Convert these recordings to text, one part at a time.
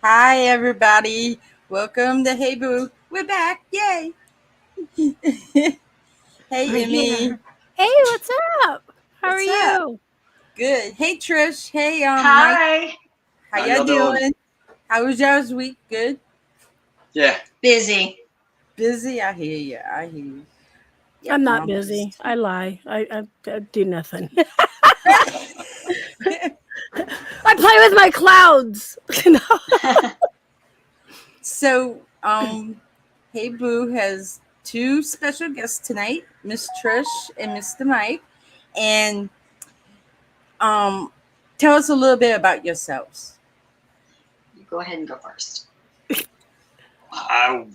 Hi, everybody. Welcome to Hey Boo. We're back. Yay. Hey, We're Emmy. here. Hey, what's up? How are What's up? you? Good. Hey, Trish. Hey, Mike. Hi. How How y'all y'all doing? doing? How was y'all's week? Good? Yeah. Busy. Busy? I hear you. I hear you. Yep, I'm not Mom. busy. I lie. I do nothing. I play with my clouds. So, Hey Boo has two special guests tonight, Miss Trish and Mr. Mike. And um, tell us a little bit about yourselves. You go ahead and go first. I'm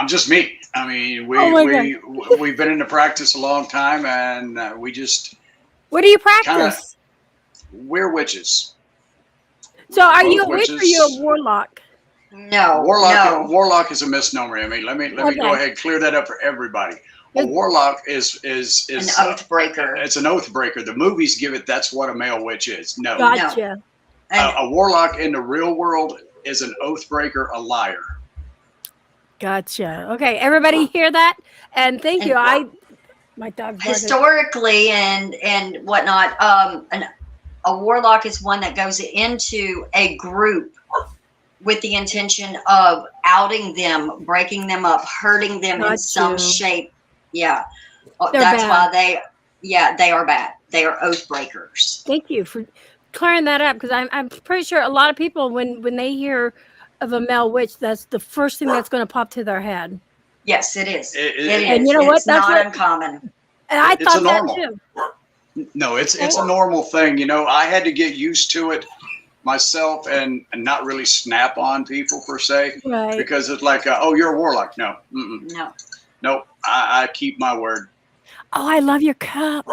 just me. I mean, Oh my God. we've been into practice a long time, and we just What do you kind of practice? we're witches. So, are you Both a witch or you a witches. warlock? No. Warlock is a misnomer. I mean, let me go Okay. ahead and clear that up for everybody. A Good. warlock is An oath breaker. it's an oath breaker. The movies give it that's what a male witch is. No, Gotcha. And a warlock in the real world is an oath breaker, a liar. Gotcha. Okay, everybody hear that? And thank you. My dog's barking. historically and whatnot, a warlock is one that goes into a group with the intention of outing them, breaking them up, hurting them in Got some you. shape. Yeah. They're That's bad. why they are bad. They are oath breakers. Thank you for clearing that up because I'm pretty sure a lot of people when they hear of a male witch, that's the first thing that's going to pop to their head. Yes, it is. It- It it- is. And you know what? It's That's not what uncommon. and I It's thought a that normal. too. No, it's a normal thing. You know, I had to get used to it myself and not really snap on people per se Right. because it's like, oh, you're a warlock. No, No. nope. I keep my word. Oh, I love your cup.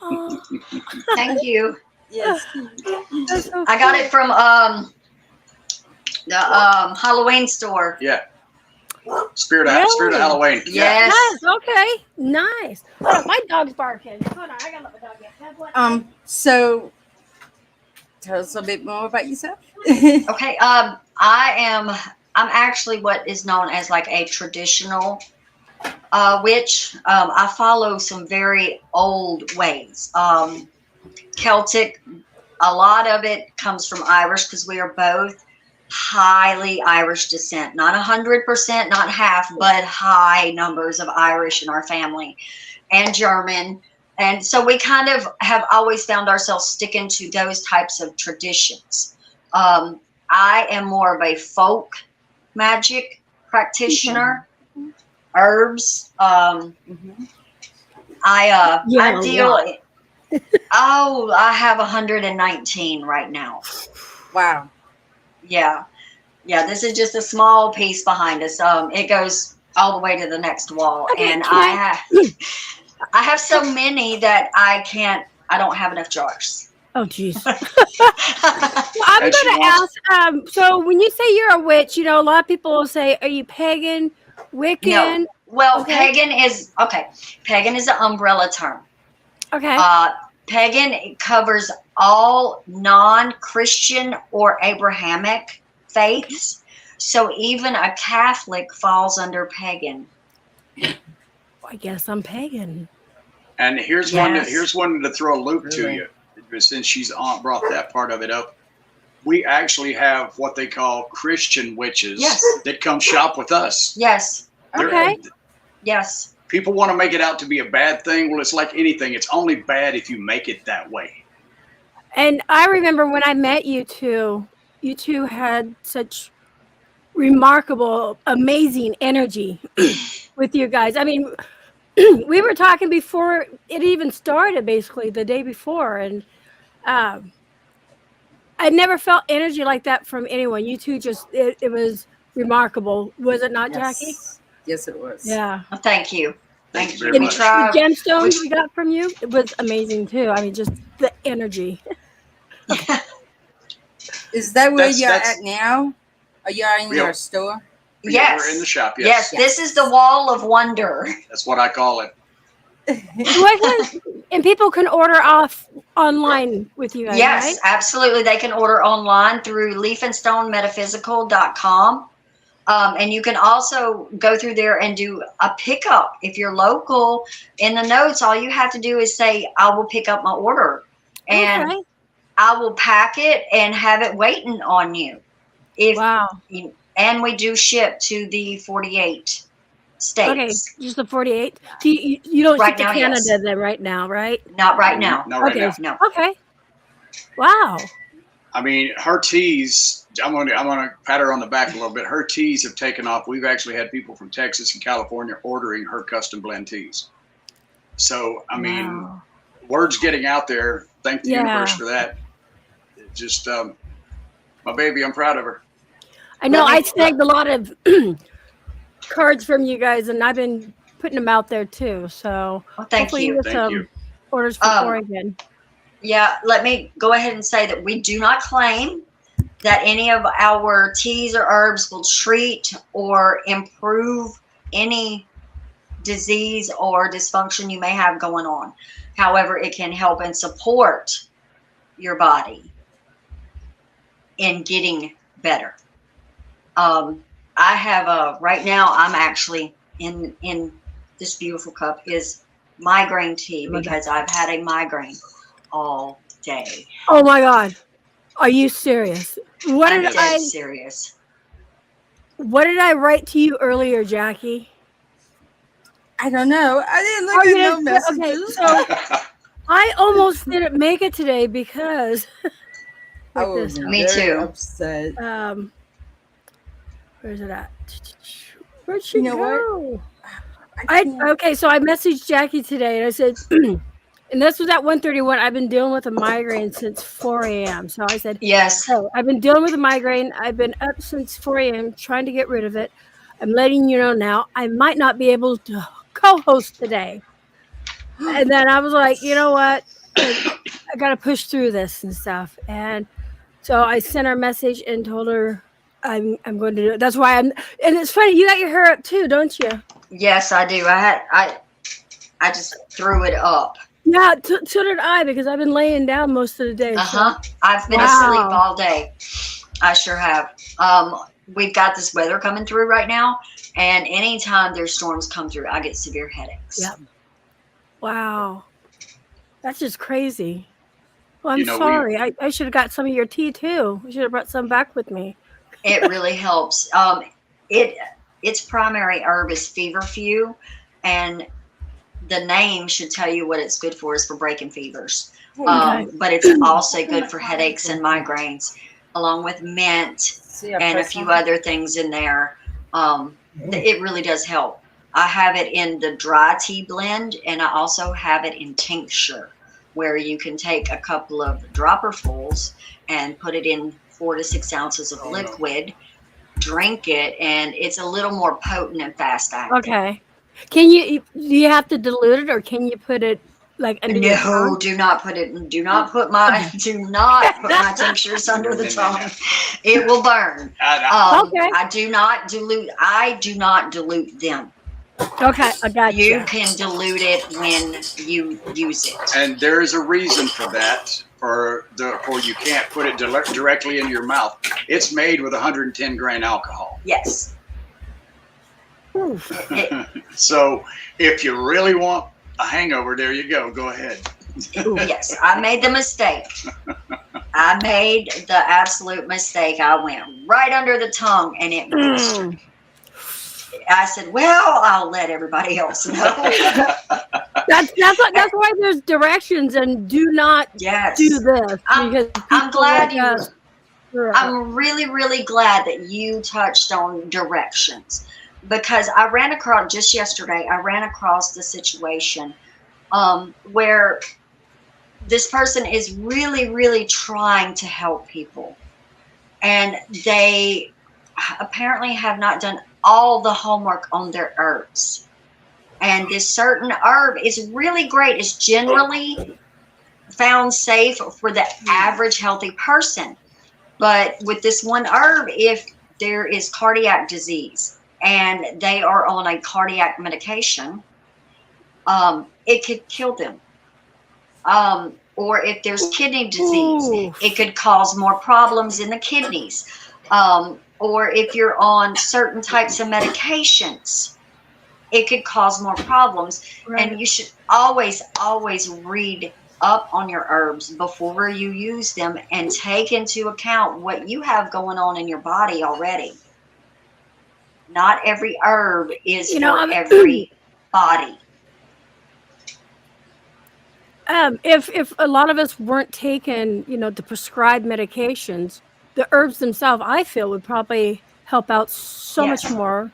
Oh, Thank you. Yes. that's so I got cute. it from the Halloween store. Yeah. Spirit Really? of Halloween. Yeah. Yes. Yes. Okay. Nice. Hold on, my dog's barking. Hold on, I gotta let my dog get. Have one. So tell us a bit more about yourself. Okay. I'm actually what is known as like a traditional witch. I follow some very old ways. Celtic. A lot of it comes from Irish because we are both highly Irish descent. Not 100%, not half, but high numbers of Irish in our family, and German. And so we kind of have always found ourselves sticking to those types of traditions. I am more of a folk magic practitioner, herbs. Mhm. I deal. Oh, I have 119 right now. Wow. Yeah. Yeah, this is just a small piece behind us. It goes all the way to the next wall. Okay, And can I have so many that I don't have enough jars. Oh, jeez. I'm And she gonna wants- ask. So when you say you're a witch, you know, a lot of people will say, "Are you pagan, Wiccan?" No. Well, Okay. Pagan is an umbrella term. Okay. Pagan covers all non-Christian or Abrahamic faiths. So even a Catholic falls under pagan. I guess I'm pagan. And here's Yes. one to throw a loop to Really? you, since she's brought that part of it up. We actually have what they call Christian witches Yes. that come shop with us. Yes. They're- Okay. Yes. People want to make it out to be a bad thing. Well, it's like anything. It's only bad if you make it that way. And I remember when I met you two had such remarkable, amazing energy with you guys. I mean, we were talking before it even started, basically the day before, and I never felt energy like that from anyone. You two it was remarkable, was it not, Jackie? Yes. Yes, it was. Yeah. Well, thank you. Thank you you. very We much. try. The gemstones we got from you, it was amazing too. I mean, just the energy. Is that where That's- you're that's- at now? Are you in Yeah. your store? Yeah, Yes. we're in the shop. Yes. Yes. This is the wall of wonder. That's what I call it. And people can order off online with you guys, Yes, right? absolutely. They can order online through leafandstonemetaphysical.com. And you can also go through there and do a pickup. If you're local, in the notes, all you have to do is say, I will pick up my order. And Okay. I will pack it and have it waiting on you. Wow. And we do ship to the 48 states. Okay, just the 48. So you don't Right ship to now, Canada yes. then right now, right? Not right now. Not right Okay. now. No. Okay. Wow. I mean, her teas. I'm gonna pat her on the back a little bit. Her teas have taken off. We've actually had people from Texas and California ordering her custom blend teas. So I mean, Wow. word's getting out there. Thank the Yeah. universe for that. It just my baby. I'm proud of her. I know Let me- I snagged a lot of cards from you guys, and I've been putting them out there too. So Well, thank hopefully you. get Thank some you. orders from Oregon. Yeah, let me go ahead and say that we do not claim that any of our teas or herbs will treat or improve any disease or dysfunction you may have going on. However, it can help and support your body in getting better. I have right now I'm actually in this beautiful cup is migraine tea because I've had a migraine all day. Oh my God. Are you serious? What I'm did dead serious. What did I write to you earlier, Jackie? I don't know. I didn't look Oh, you at no didn't- messages. okay, so I almost didn't make it today because I with was this, Me very too. upset. where's it at? Where'd she You know what? go? I can't- Okay, so I messaged Jackie today and I said, and this was at 1:31. I've been dealing with a migraine since 4 a.m. So I said, Yes. so I've been dealing with a migraine. I've been up since 4 a.m. trying to get rid of it. I'm letting you know now. I might not be able to co-host today. And then I was like, you know what? I got to push through this and stuff. And so I sent her a message and told her I'm going to do it. That's why and it's funny. You got your hair up too, don't you? Yes, I do. I just threw it up. Yeah, so did I because I've been laying down most of the day. Uh-huh. I've been Wow. asleep all day. I sure have. We've got this weather coming through right now, and anytime there's storms come through, I get severe headaches. Yep. Wow. That's just crazy. Well, I'm You know, sorry. I should have got some of your tea too. I should have brought some back with me. It really helps. Its primary herb is feverfew, and the name should tell you what it's good for is for breaking fevers. Okay. But it's also good for headaches and migraines, along with mint See, I and a pressed few on it. other things in there. It really does help. I have it in the dry tea blend, and I also have it in tincture, where you can take a couple of dropperfuls and put it in 4 to 6 ounces of liquid, drink it, and it's a little more potent and fast acting. Okay. Can do you have to dilute it or can you put it like under your No, tongue? do not put it. Do not put my tinctures under the tongue. It will burn. Okay. I do not dilute them. Okay, I got You you. can dilute it when you use it. And there is a reason for that. For you can't put it directly into your mouth. It's made with 110 grain alcohol. Yes. So if you really want a hangover, there you go. Go ahead. Yes, I made the mistake. I made the absolute mistake. I went right under the tongue and it blistered. I said, well, I'll let everybody else know. That's why there's directions and do not Yes. do this I'm because I'm people glad like you us- I'm really, really glad that you touched on directions, because I ran across just yesterday, I ran across the situation where this person is really, really trying to help people. And they apparently have not done all the homework on their herbs. And this certain herb is really great. It's generally found safe for the average healthy person. But with this one herb, if there is cardiac disease and they are on a cardiac medication, it could kill them. Or if there's kidney disease, Ooh. it could cause more problems in the kidneys. Or if you're on certain types of medications, it could cause more problems. Right. And you should always, always read up on your herbs before you use them and take into account what you have going on in your body already. Not every herb is for every body. If a lot of us weren't taking, the prescribed medications, the herbs themselves, I feel, would probably help out so much Yes. more.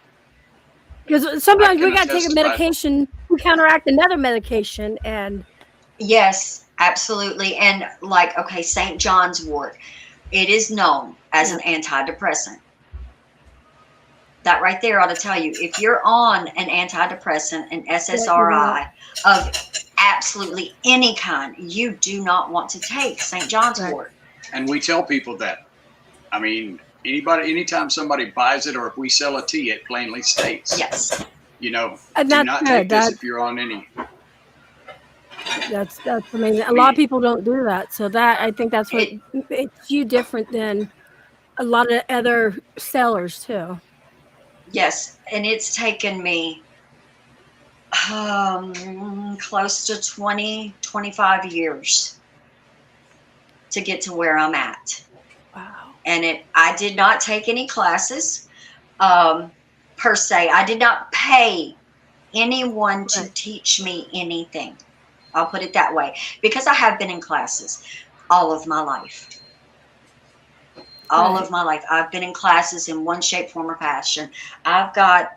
Because sometimes we can got to take a attest to that. medication to counteract another medication, and Yes, absolutely. And like, okay, St. John's wort, it is known as an antidepressant. That right there ought to tell you, if you're on an antidepressant, an SSRI of absolutely any kind, you do not want to take St. John's Right. wort. And we tell people that. I mean, anytime somebody buys it, or if we sell a tea, it plainly states, Yes. you know, And do that's not good. take this That- if you're on any. that's amazing. A lot of people don't do that, so that I think that's what makes you different than a lot of other sellers too. Yes. And it's taken me close to 20, 25 years to get to where I'm at. Wow. And I did not take any classes per se. I did not pay anyone to Right. teach me anything. I'll put it that way, because I have been in classes all of my life. All Right. of my life, I've been in classes in one shape, form, or fashion. I've got,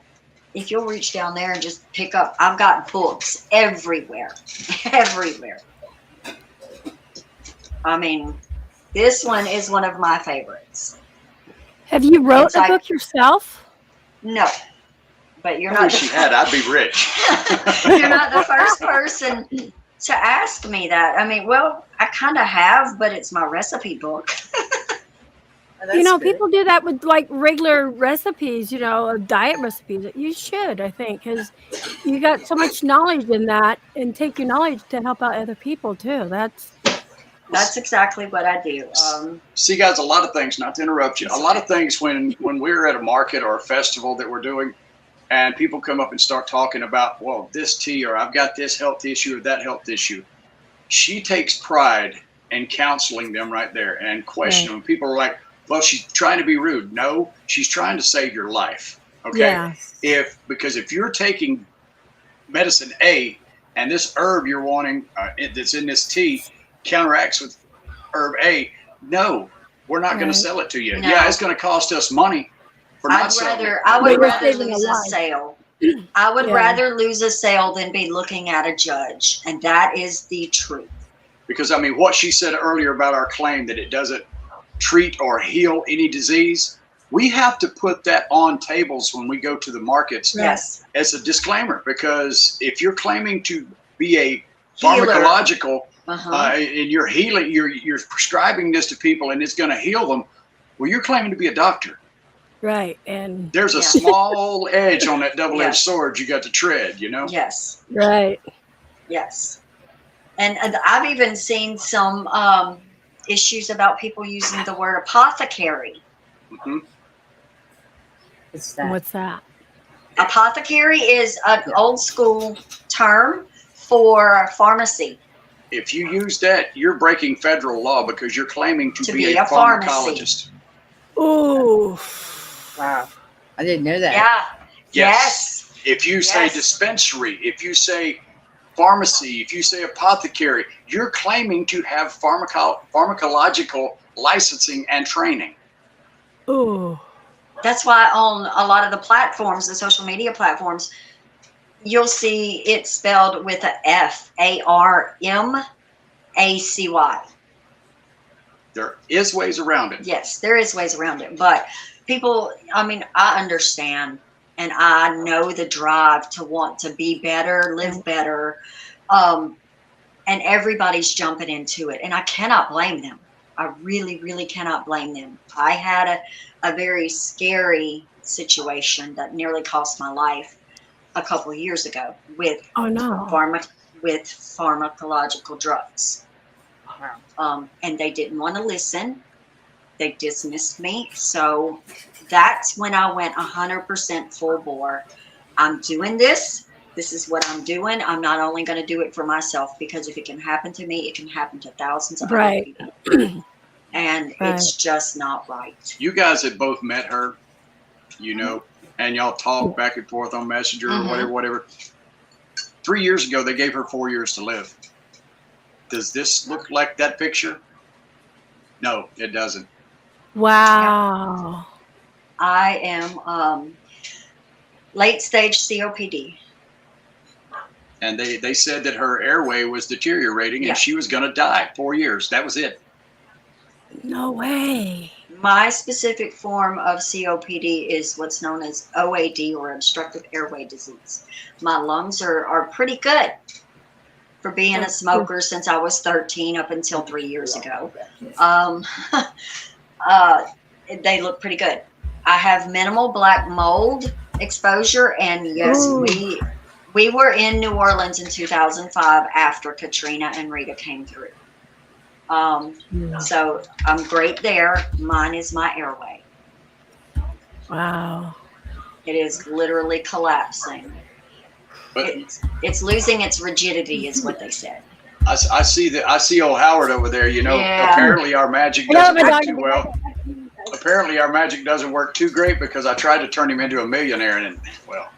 if you'll reach down there and just pick up, I've got books everywhere, everywhere. I mean, this one is one of my favorites. Have you wrote It's a like- book yourself? No, but you're I not. wish she had. I'd be rich. You're not the first person to ask me that. I mean, well, I kind of have, but it's my recipe book. Oh, that's good. People do that with like regular recipes, diet recipes. You should, I think, because you got so much knowledge in that, and take your knowledge to help out other people too. That's exactly what I do. See, guys, a lot of things, not to interrupt you, a lot of things when we're at a market or a festival that we're doing, and people come up and start talking about, well, this tea, or I've got this health issue or that health issue. She takes pride in counseling them right there and questioning them. People are like, well, she's trying to be rude. No, she's trying to save your life. Okay. Yeah. Because if you're taking medicine A and this herb you're wanting that's in this tea counteracts with herb A, no, we're not going Right. to sell it to you. No. Yeah, it's going to cost us money for not selling it. I would But you're rather saving a lose a life. sale. I would Yeah. rather lose a sale than be looking at a judge, and that is the truth. Because I mean, what she said earlier about our claim that it doesn't treat or heal any disease, we have to put that on tables when we go to the markets Yes. as a disclaimer. Because if you're claiming to be a Healer. pharmacological Uh-huh. and you're healing, you're prescribing this to people and it's going to heal them, well, you're claiming to be a doctor. Right. And There's a Yeah. small edge on that double-edged Yes. sword you got to tread, Yes. right. Yes. And I've even seen some issues about people using the word apothecary. Mhm. It's that. What's that? Apothecary is an old school term for pharmacy. If you use that, you're breaking federal law because you're claiming to To be be a a pharmacy. pharmacologist. Ooh. Wow. I didn't know that. Yeah. Yes. If you say Yes. dispensary, if you say pharmacy, if you say apothecary, you're claiming to have pharmacological licensing and training. Ooh. That's why on a lot of the platforms, the social media platforms, you'll see it spelled with a F-A-R-M-A-C-Y. There is ways around it. Yes, there is ways around it, but people, I mean, I understand, and I know the drive to want to be better, live better, and everybody's jumping into it, and I cannot blame them. I really, really cannot blame them. I had a very scary situation that nearly cost my life a couple of years ago with Oh no. with pharmacological drugs. Wow. And they didn't want to listen. They dismissed me. So that's when I went 100% full bore. I'm doing this. This is what I'm doing. I'm not only going to do it for myself, because if it can happen to me, it can happen to thousands of other Right. people. And Right. it's just not right. You guys had both met her, you know, and y'all talk back and forth on Messenger or whatever. 3 years ago, they gave her 4 years to live. Does this look like that picture? No, it doesn't. Wow. I am late stage COPD. And they said that her airway was deteriorating Yeah. and she was going to die. 4 years. That was it. No way. My specific form of COPD is what's known as OAD, or obstructive airway disease. My lungs are pretty good for being a smoker since I was 13 up until 3 years ago. They look pretty good. I have minimal black mold exposure, and yes, Ooh. we were in New Orleans in 2005 after Katrina and Rita came through. So I'm great there. Mine is my airway. Wow. It is literally collapsing. But It's losing its rigidity, is what they said. I see old Howard over there, you know. Yeah. Apparently our magic I know, doesn't but work I- too well. Apparently our magic doesn't work too great, because I tried to turn him into a millionaire and well.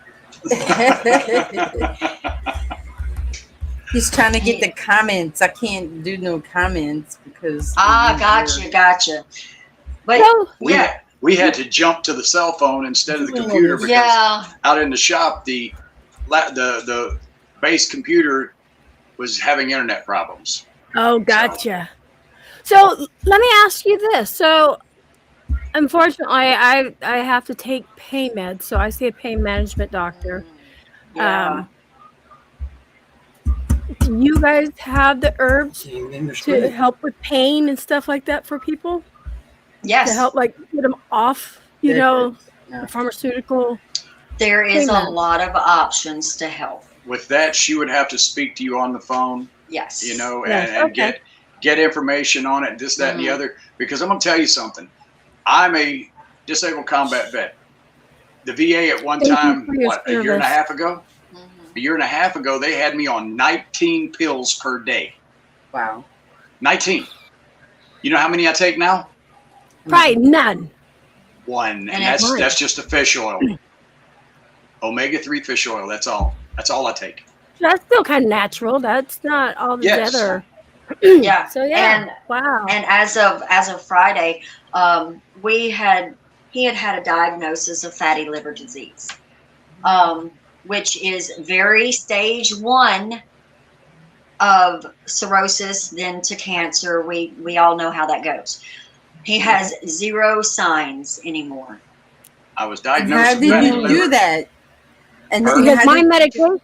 He's trying to get the comments. I can't do no comments because. Gotcha. But So, yeah, We had to jump to the cell phone instead of the computer because yeah, out in the shop the base computer was having internet problems. oh, gotcha. So let me ask you this. So, unfortunately, I have to take pain meds. So I see a pain management doctor. yeah. Do you guys have the herbs to help with pain and stuff like that for people? Yes, To help like get them off, you know, the pharmaceutical. there is a Amen. lot of options to help. With that, she would have to speak to you on the phone, Yes, you know, Yes, and okay. get information on it, this, that, and the other. Because I'm gonna tell you something. I'm a disabled combat vet. The VA at one Thank you time, for your what, a year and a service. half ago? Mhm. A year and a half ago, they had me on 19 pills per day. Wow. 19. You know how many I take now? Probably none. One, and And that's it's- that's just a fish oil, omega-3 fish oil. That's all. That's all I take. That's still kind of natural. That's not all Yes. together. Yeah. So yeah. And Wow. And as of Friday, he had a diagnosis of fatty liver disease, which is very stage 1 of cirrhosis, then to cancer. We all know how that goes. He has 0 signs anymore. I was And diagnosed how with did fatty you liver. do that? And Her- then Because how my did- medication.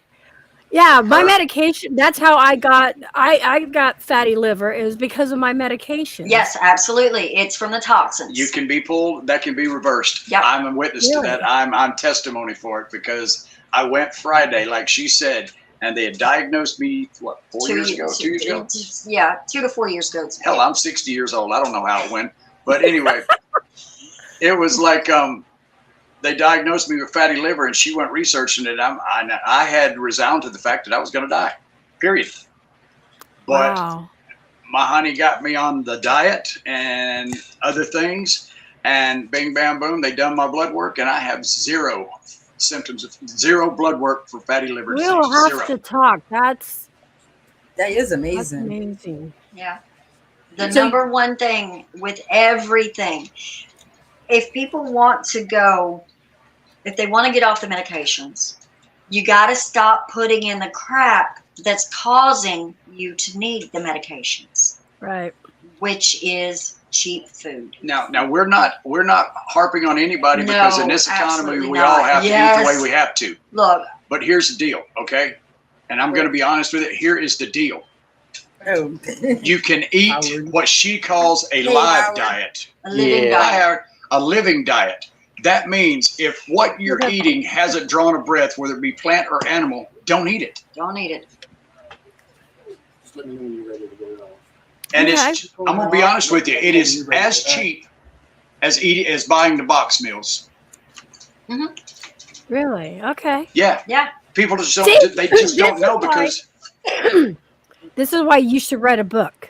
Yeah, my Her- medication. That's how I got. I got fatty liver. It was because of my medication. Yes, absolutely. It's from the toxins. You can be pulled. That can be reversed. Yep. I'm a witness to Really? that. I'm testimony for it because I went Friday, like she said, and they had diagnosed me what 4 years ago, 2 years ago. Yeah, 2 to 4 years ago. Hell, I'm 60 years old. I don't know how it went, but anyway, it was like they diagnosed me with fatty liver, and she went researching it. I had resounded to the fact that I was going to die. Period. But Wow. my honey got me on the diet and other things, and bing, bam, boom, they done my blood work, and I have 0 symptoms of 0 blood work for fatty liver disease. We'll have 0. to talk. That's that is that's amazing. amazing. Yeah. The So- number one thing with everything, if people want to go, if they want to get off the medications, you got to stop putting in the crap that's causing you to need the medications, Right. which is cheap food. Now we're not harping on anybody because in No, this economy absolutely we not. all have to eat the Yes. way we have to. Look, But here's the deal, okay? And I'm going to be honest with it. Here is the deal. Oh. You can eat Howard. what she calls a Hey, live Howard. diet. a living Yeah. I diet. have a living diet. That means if what you're Okay. eating hasn't drawn a breath, whether it be plant or animal, don't eat it. Don't eat it. let me know when you're ready to go off. And Okay. it's, I'm gonna be honest with you, it is as cheap as buying the box meals. Really? Okay. Yeah, Yeah. people just See, don't. They just this don't is know why- because This is why you should write a book.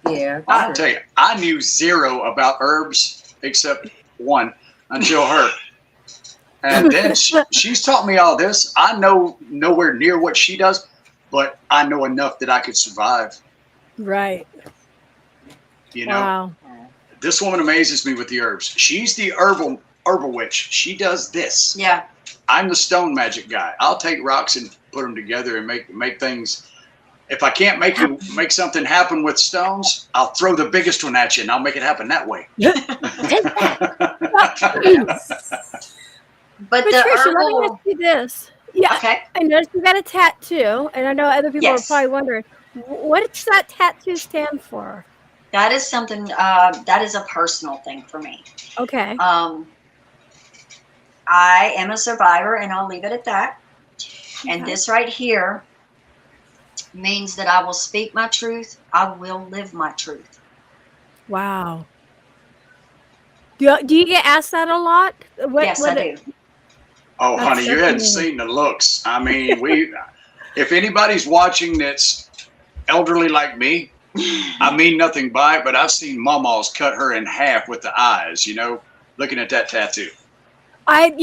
Yeah. I'll sure. tell you, I knew zero about herbs except one until her. And then she's taught me all this. I know nowhere near what she does, but I know enough that I could survive. Right. You know, Wow. this woman amazes me with the herbs. She's the herbal witch. She does this. Yeah. I'm the stone magic guy. I'll take rocks and put them together and make things. If I can't make something happen with stones, I'll throw the biggest one at you and I'll make it happen that way. But the Patricia, let me herbal. ask you this. Yeah, Okay. I noticed you got a tattoo, and I know other people Yes. are probably wondering, what does that tattoo stand for? That is something, that is a personal thing for me. Okay. I am a survivor, and I'll leave it at that. And Okay. this right here means that I will speak my truth. I will live my truth. Wow. Do you get asked that a lot? Yes, I do. Oh, That's honey, you hadn't definitely- seen the looks. I mean, if anybody's watching that's elderly like me, I mean nothing by it, but I've seen mamas cut her in half with the eyes, looking at that tattoo. I've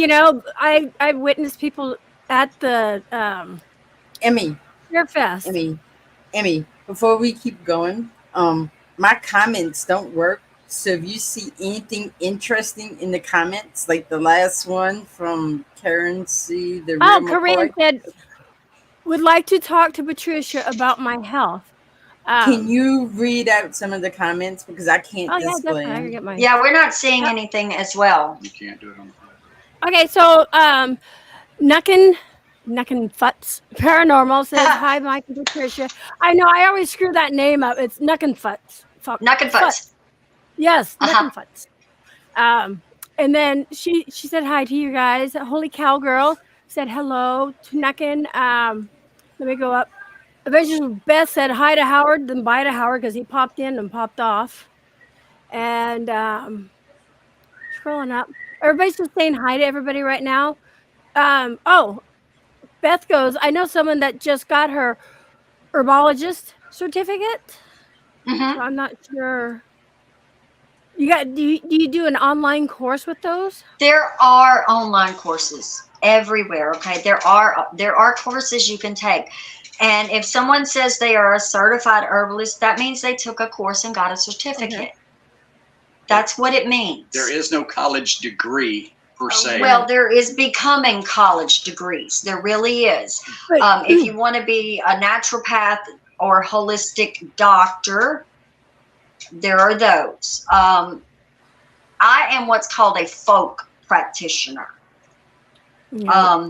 witnessed people at the Emmy, Fair Fest. Emmy, before we keep going, my comments don't work. So if you see anything interesting in the comments, like the last one from Karen C, the Oh, real Corinne McCoy, said, would like to talk to Patricia about my health. can you read out some of the comments because I can't Oh, yeah, display definitely. I can them. get mine. Yeah, we're not seeing anything as well. You can't do it on the phone. Okay, so Nuckin Futz Paranormal says, hi, Mike and Patricia. I know, I always screw that name up. It's Nuckin Futz. Knuck and Futz. Yes, Uh-huh. Nuckin Futz. And then she said hi to you guys. Holy Cowgirl said hello to Nuckin. Let me go up. Eventually, Beth said hi to Howard, then bye to Howard because he popped in and popped off. And scrolling up. Everybody's just saying hi to everybody right now. Beth goes, I know someone that just got her herbologist certificate. hmm So I'm not sure. Do you do an online course with those? There are online courses everywhere. Okay, there are courses you can take, and if someone says they are a certified herbalist, that means they took a course and got a certificate. Okay. That's what it means. There is no college degree per se. Well, there is becoming college degrees. There really is. But, If you want to be a naturopath or holistic doctor, there are those. I am what's called a folk practitioner. yeah.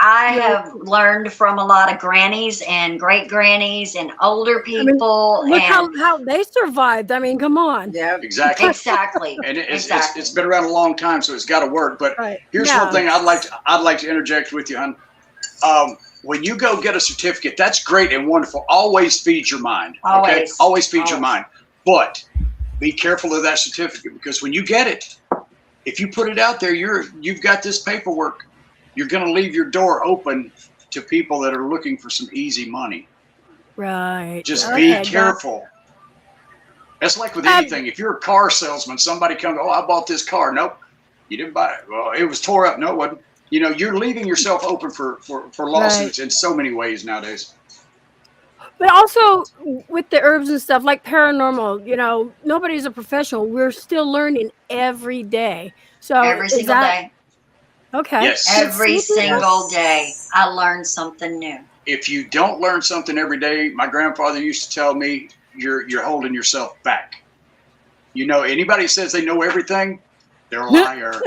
I Yeah. have learned from a lot of grannies and great grannies and older mean, people. Look and how they survived. I mean, come on. Yeah. Exactly. exactly. And Exactly. it's been around a long time, so it's got to work. But Right. here's Yeah. one thing I'd like to interject with you, hon. When you go get a certificate, that's great and wonderful. Always feed your mind. Okay, Always. feed your mind. But be careful of that certificate because when you get it, if you put it out there, you've got this paperwork. You're going to leave your door open to people that are looking for some easy money. Right. Just Okay, be careful. That's like with anything. If you're a car salesman, somebody comes, oh, I bought this car. Nope, you didn't buy it. Well, it was tore up. No, it wasn't. You're leaving yourself open for lawsuits in so many ways nowadays. But also with the herbs and stuff like paranormal, nobody's a professional. We're still learning every day. So Every is single that- day. Okay. Yes. Every See, single day, I learn something new. If you don't learn something every day, my grandfather used to tell me, you're holding yourself back. Anybody says they know everything, they're a liar.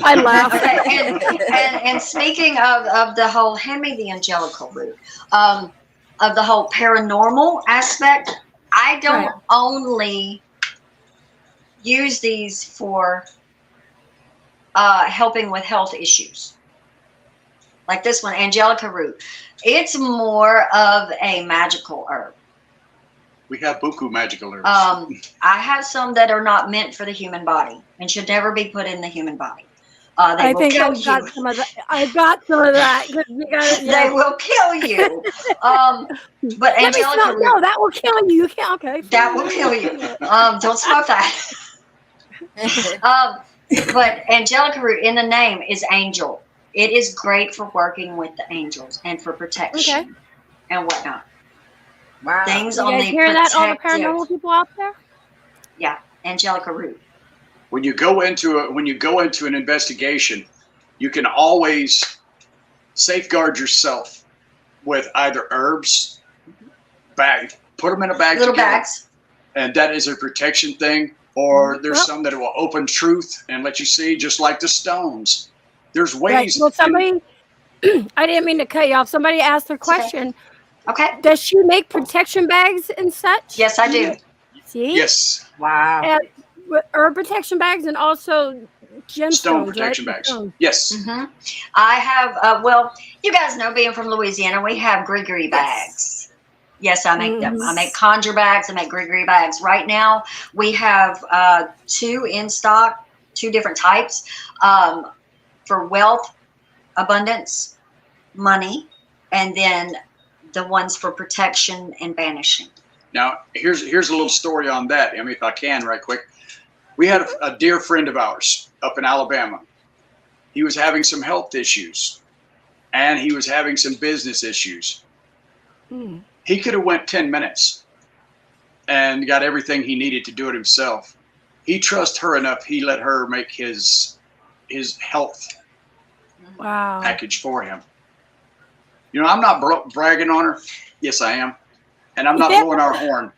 I laugh. Okay, and speaking of the whole, hand me the angelical root, of the whole paranormal aspect, I don't Right. only use these for helping with health issues. like this one, Angelica root. It's more of a magical herb. We have buku magical herbs. I have some that are not meant for the human body and should never be put in the human body. They I will think kill I've got you. some of that. I got some of that. 'Cause you got, They will kill you. But Let me Angelica smell. root, No, that will kill you. You can't. Okay. that will kill you. Don't smoke that. But Angelica root in the name is angel. It is great for working with the angels and for protection and whatnot. Wow. Things You on guys the hear that, all the protective. paranormal people out there? Yeah, Angelica root. When you go into an investigation, you can always safeguard yourself with either herbs, put them in a bag Little together, bags. and that is a protection thing. Or there's Well- some that will open truth and let you see, just like the stones. There's Right. ways. Well, somebody, I didn't mean to cut you off. Somebody asked the okay. question, Okay. does she make protection bags and such? Yes, I do. See? Yes, Wow. And herb protection bags and also gemstones, stone protection right? bags. Stones. Yes. Hmm. I have, well, you guys know, being from Louisiana, we have Grigri bags. Yes, I make them. I make conjure bags. I make Grigri bags. Right now, we have 2 in stock, 2 different types for wealth, abundance, money, and then the ones for protection and banishing. Now, here's a little story on that. I mean, if I can, right quick. We had a dear friend of ours up in Alabama. He was having some health issues, and he was having some business issues. Mm. He could have went 10 minutes and got everything he needed to do it himself. He trusts her enough. He let her make his health Wow. package for him. You know, I'm not bragging on her. Yes, I am. And I'm not blowing our horn.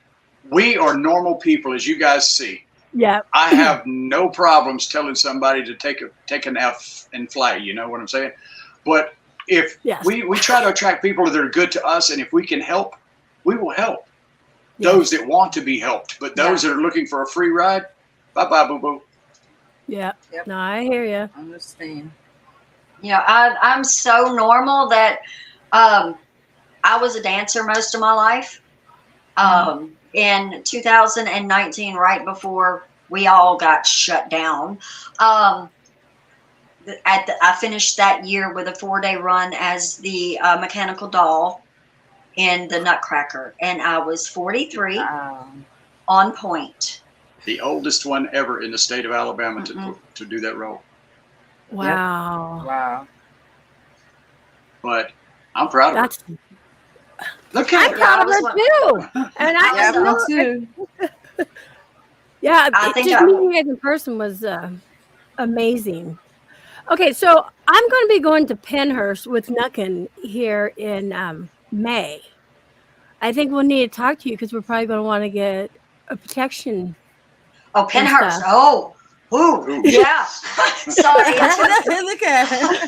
We are normal people, as you guys see. Yeah. I have no problems telling somebody to take an F and fly. You know what I'm saying? But if Yes. we try to attract people that are good to us, and if we can help, we will help Yes. those that want to be helped. But those that are looking for a free ride, bye-bye, boo-boo. Yeah. Yep. No, I hear you. I understand. You know, I'm so normal that I was a dancer most of my life. In 2019, right before we all got shut down, I finished that year with a 4-day run as the mechanical doll in the Nutcracker, and I was 43, on point. The oldest one ever in the state of Alabama to do that role. Wow. Wow. But I'm proud of her. That's. Look I'm at her. proud of I her was too. And I Yeah, know, me too. Yeah, I think just I- meeting you guys in person was amazing. Okay, so I'm going to be going to Pennhurst with Nuckin here in May. I think we'll need to talk to you because we're probably going to want to get a protection. Oh, Pennhurst. stuff. Oh, ooh, yeah. Sorry, Look at her.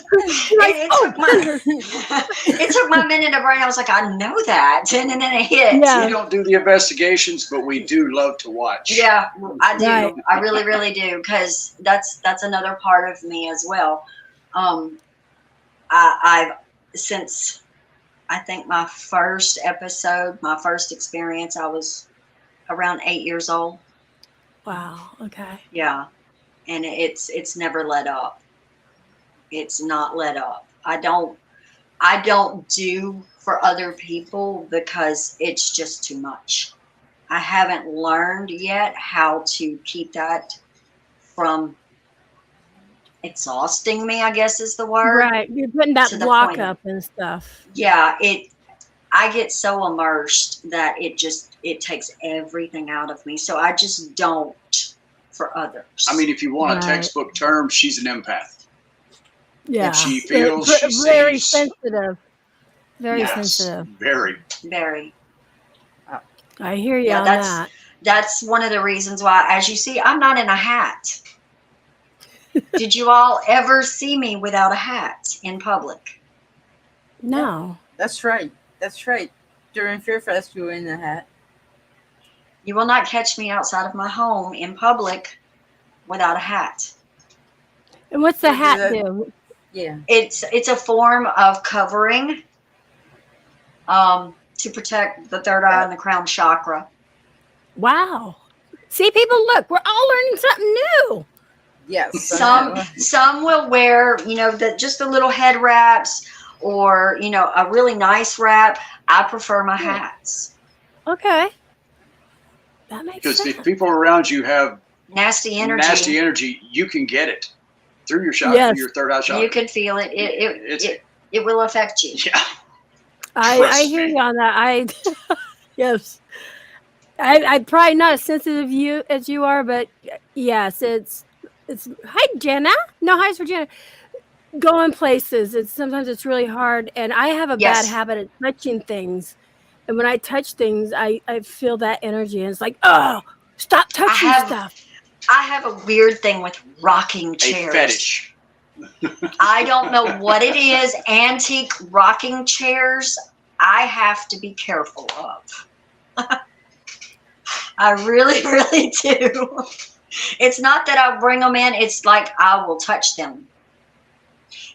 it took my minute to brain. I was like, I know that, and then it hit. Yeah. We don't do the investigations, but we do love to watch. Yeah, I do. Right. I really, really do, because that's another part of me as well. I've since I think my first episode, my first experience, I was around 8 years old. Wow. Okay. Yeah, and it's never let up. It's not let up. I don't do for other people because it's just too much. I haven't learned yet how to keep that from exhausting me, I guess is the word. Right. You're putting that To the block point. up and stuff. Yeah, I get so immersed that it takes everything out of me. So I just don't for others. I mean, if you want Right. a textbook term, she's an empath. Yeah. she feels, she very sees. sensitive. Very Yes, sensitive. very. very. I hear you Yeah, on that's- that. That's one of the reasons why, as you see, I'm not in a hat. Did you all ever see me without a hat in public? No. That's right. That's right. During Fear Fest, you were in the hat. You will not catch me outside of my home in public without a hat. And what's the We'll do hat that. do? Yeah. It's a form of covering to protect the third eye and the crown chakra. Wow. See, people, look, we're all learning something new. Yes. Some will wear, just the little head wraps, or a really nice wrap. I prefer my hats. Okay. That makes Because sense. if people around you have Nasty energy. you can get it through your chakra, Yes. your third eye chakra. You can feel it. It will affect you. Yeah. I Trust hear me. you on that. Yes. I'm probably not as sensitive as you are, but yes, it's hi Jenna. No, hi for Jenna. Going places, sometimes it's really hard, and I have a Yes. bad habit of touching things. And when I touch things, I feel that energy, and it's like, oh, stop touching stuff. I have a weird thing with rocking A chairs. fetish. I don't know what it is. Antique rocking chairs, I have to be careful of. I really, really do. It's not that I bring them in. It's like I will touch them.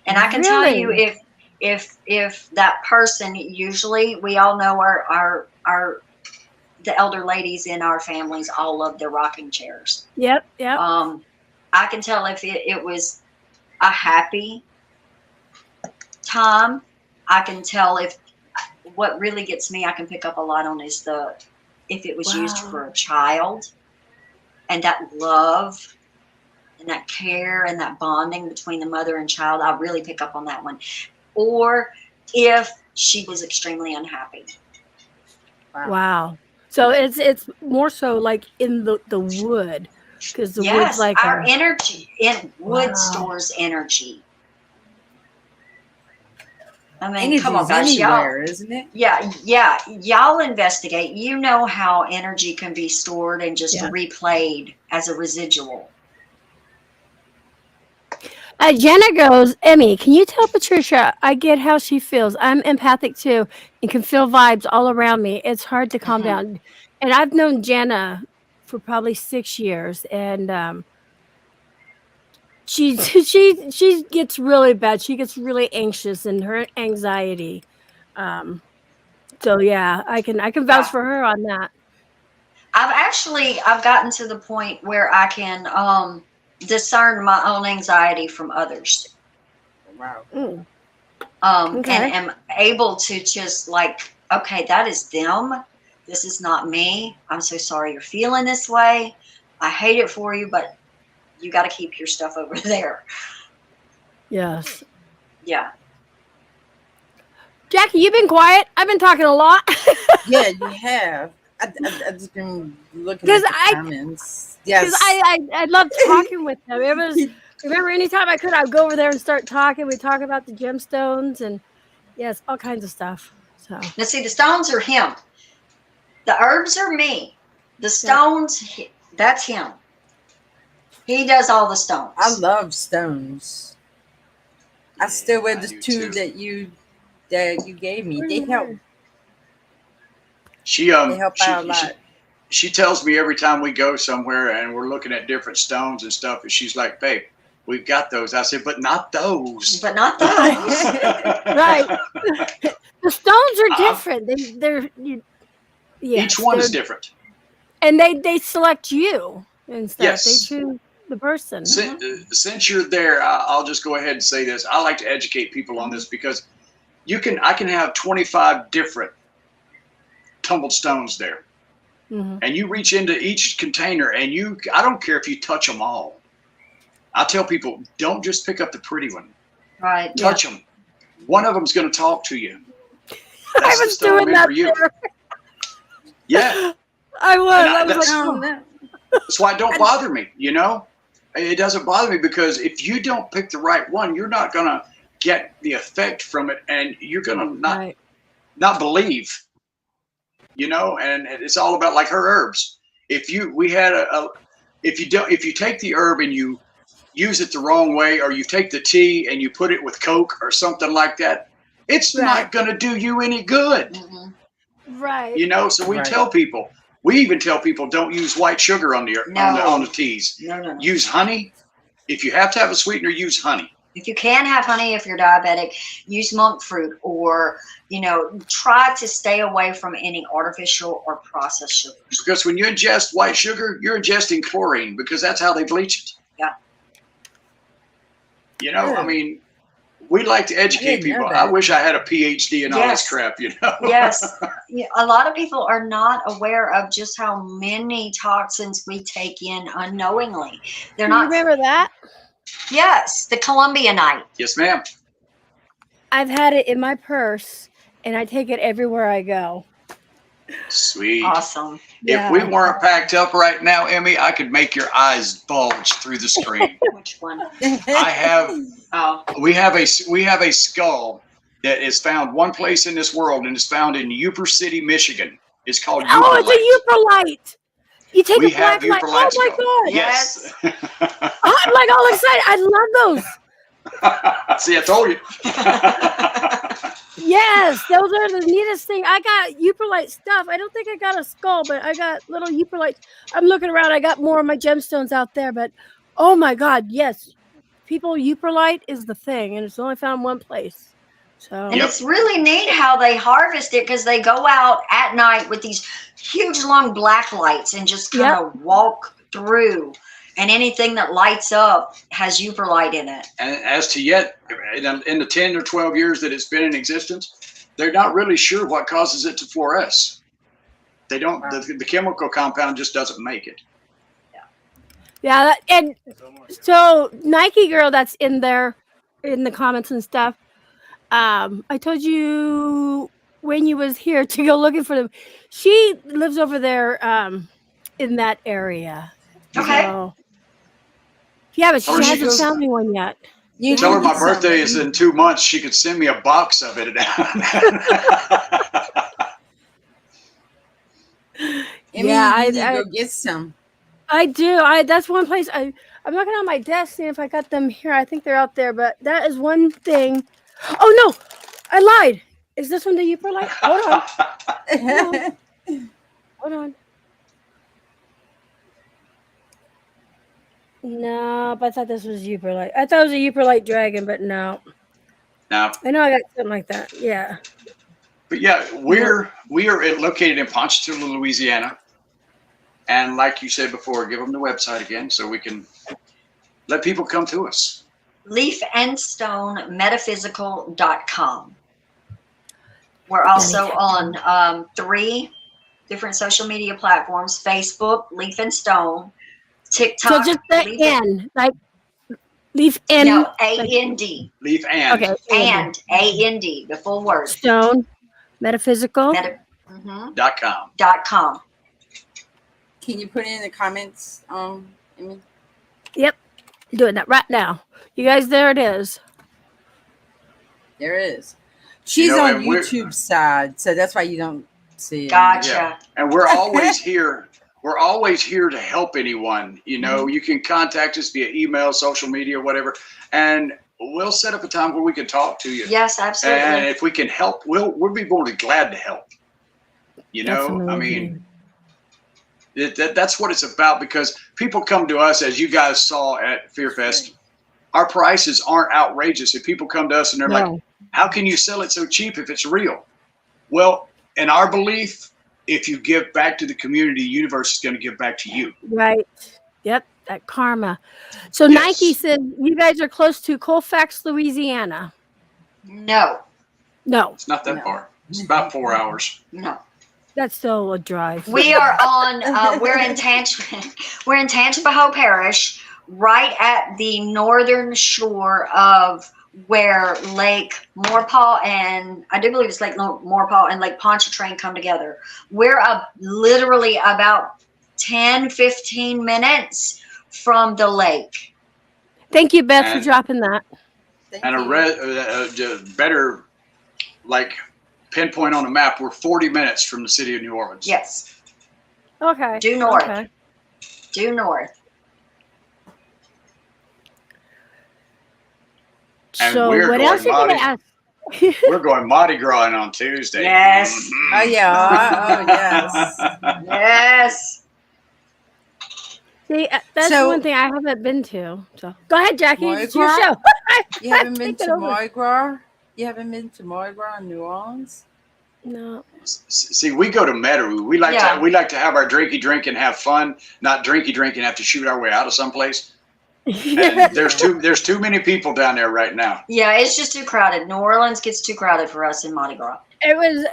And I can tell you Really? if that person, usually we all know our the elder ladies in our families all love their rocking chairs. Yep. I can tell if it was a happy time. I can tell if what really gets me, I can pick up a lot on is if it was used Wow. for a child, and that love and that care and that bonding between the mother and child. I really pick up on that one. Or if she was extremely unhappy. Wow. So it's more so like in the wood, because the wood's like our energy in wood Wow. stores energy. I mean, Energy's come on, guys, anywhere, isn't it? Yeah. Y'all investigate. You know how energy can be stored and just Yeah. replayed as a residual. Jenna goes, Emmy, can you tell Patricia I get how she feels? I'm empathic too and can feel vibes all around me. It's hard to calm Mhm. down. And I've known Jenna for probably 6 years, and she gets really bad. She gets really anxious and her anxiety. So yeah, I can vouch for her on that. I've gotten to the point where I can discern my own anxiety from others. Wow. Mm. And am able to just like, okay, that is them. This is not me. I'm so sorry you're feeling this way. I hate it for you, but you got to keep your stuff over there. Yes. Yeah. Jackie, you've been quiet. I've been talking a lot. Yeah, you have. I've just been looking 'Cause at the comments. Yes. Because I love talking with them. Remember, anytime I could, I'd go over there and start talking. We talk about the gemstones and yes, all kinds of stuff. So Now see, the stones are him. The herbs are me. The stones, that's him. He does all the stones. I love stones. I still wear I the do two too. that you gave me. They help. She They help out a lot. she tells me every time we go somewhere and we're looking at different stones and stuff, and she's like, "Babe, we've got those." I said, "But not those." But not those. Right. The stones are different. Each one is different. and they select you and stuff. Yes. They choose the person. Since you're there, I'll just go ahead and say this. I like to educate people on this because I can have 25 different tumbled stones there. Mhm. And you reach into each container and I don't care if you touch them all. I tell people, don't just pick up the pretty one. Right. Touch them. One of them's going to talk to you. I That's the was stone doing meant that for you. there. Yeah. I was. And I was like, Oh, oh. no. That's why it don't bother me, It doesn't bother me because if you don't pick the right one, you're not going to get the effect from it, and you're going to Right. not believe, and it's all about like her herbs. If you take the herb and you use it the wrong way, or you take the tea and you put it with Coke or something like that, it's Right. not going to do you any good. Mhm. Right. So we Right. tell people, we even tell people, don't use white sugar on the No. on the teas. No. Use honey. If you have to have a sweetener, use honey. If you can have honey, if you're diabetic, use monk fruit, or, try to stay away from any artificial or processed sugars. Because when you ingest white sugar, you're ingesting chlorine because that's how they bleach it. Yeah. I mean, we like to educate people. I wish I had a PhD in all this crap, Yes. Yeah, a lot of people are not aware of just how many toxins we take in unknowingly. They're You not. remember that? Yes, the Colombianite. Yes, ma'am. I've had it in my purse, and I take it everywhere I go. Sweet. Awesome. Yeah. If we weren't packed up right now, Emmy, I could make your eyes bulge through the screen. Which one? I have. Oh, We have a skull that is found one place in this world, and it's found in Ypres City, Michigan. It's called. Oh, it's a Uperlite. You take We a black have light. Uperlite Oh my skull. god! Yes. I'm like all excited. I love those. See, I told you. Yes, those are the neatest thing. I got Uperlite stuff. I don't think I got a skull, but I got little Uperlites. I'm looking around. I got more of my gemstones out there, but oh my god, yes. People, Uperlite is the thing, and it's only found one place. So and it's really neat how they harvest it, because they go out at night with these huge long black lights and just kind of walk through. And anything that lights up has Uperlite in it. And as to yet, in the 10 or 12 years that it's been in existence, they're not really sure what causes it to fluoresce. They don't. The chemical compound just doesn't make it. yeah, and so Nike girl that's in there in the comments and stuff. I told you when you was here to go looking for them. She lives over there in that area. Okay. So, yeah, but she Or she hasn't goes- found me one yet. You Tell her can my get birthday some. is in 2 months. She could send me a box of it. Emmy, Yeah, you need to I- go get some. I do. That's one place. I'm looking on my desk seeing if I got them here. I think they're out there, but that is one thing. Oh no, I lied. Is this one the Uperlite? Hold on. Hold on. No, but I thought this was Uperlite. I thought it was a Uperlite dragon, but no. Now, I know I got something like that. Yeah. but yeah, we are located in Ponchatoula, Louisiana, and like you said before, give them the website again so we can let people come to us. LeafandStoneMetaphysical.com. We're also on 3 different social media platforms: Facebook, Leaf and Stone, TikTok. So just the Leaf N, like leaf N. No, A-N-D. Leaf and. Okay. And A-N-D, the full word. Stone, metaphysical. .com. .com. Can you put it in the comments, Emmy? Yep. Doing that right now. You guys, there it is. There it is. She's know, on and we're- YouTube side, so that's why you don't see it. Gotcha. Yeah. And we're always here. We're always here to help anyone. You know, you can contact us via email, social media, whatever, and we'll set up a time where we can talk to you. Yes, absolutely. And if we can help, we'll be more than glad to help. You know, That's I amazing. mean, that's what it's about, because people come to us, as you guys saw at Fear Fest. Our prices aren't outrageous. If people come to us and they're like, No. how can you sell it so cheap if it's real? Well, in our belief, if you give back to the community, the universe is going to give back to you. Right. Yep. That karma. So Yes. Nike said you guys are close to Colfax, Louisiana. No, No, It's not that No. far. It's about 4 hours. no. that's still a drive. We are on, we're in Tangipahoa Parish, right at the northern shore of where Lake Maurepas and I do believe it's Lake Maurepas and Lake Pontchartrain come together. We're literally about 10-15 minutes from the lake. Thank you, Beth, for And- dropping that. Thank And you. a better, like, pinpoint on the map, we're 40 minutes from the city of New Orleans. Yes, Okay. due north. Okay. Due north. And So we're what going else are you going to Mardi- ask? We're going Mardi Gras on Tuesday. Yes. Mhm. Oh yeah. Oh yes. Yes. See, that's So- one thing I haven't been to. So go ahead, Jackie. Mardi It's your Gras? show. You haven't been Take it to over. Mardi Gras? You haven't been to Mardi Gras in New Orleans? No. See, we go to Meadow. We like Yeah. to have our drinky drink and have fun, not drinky drink and have to shoot our way out of someplace. And there's too many people down there right now. Yeah, it's just too crowded. New Orleans gets too crowded for us in Mardi Gras. It was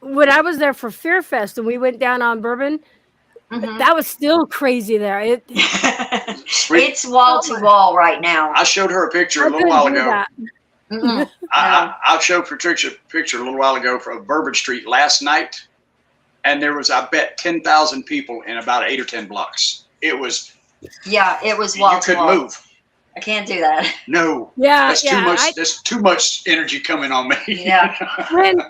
when I was there for Fear Fest and we went down on Bourbon. Mhm. That was still crazy there. It's wall to wall right now. I showed her a picture I a little couldn't while do ago. that. Mm-mm. I showed Patricia a picture a little while ago from Bourbon Street last night, and there was, I bet, 10,000 people in about 8 or 10 blocks. It was, Yeah, it was wall you to couldn't wall. move. I can't do that. No, Yeah, that's yeah. too much. That's too much energy coming on me. Yeah.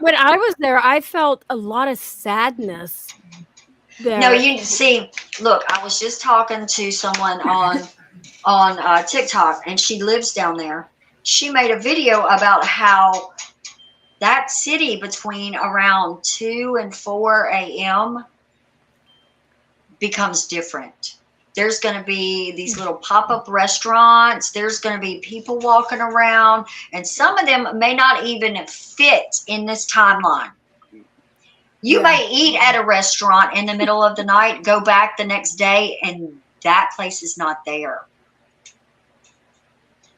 When I was there, I felt a lot of sadness there. No, you see, look, I was just talking to someone on TikTok, and she lives down there. She made a video about how that city between around 2 and 4 a.m. becomes different. There's going to be these little pop-up restaurants. There's going to be people walking around, and some of them may not even fit in this timeline. You may eat at a restaurant in the middle of the night, go back the next day, and that place is not there.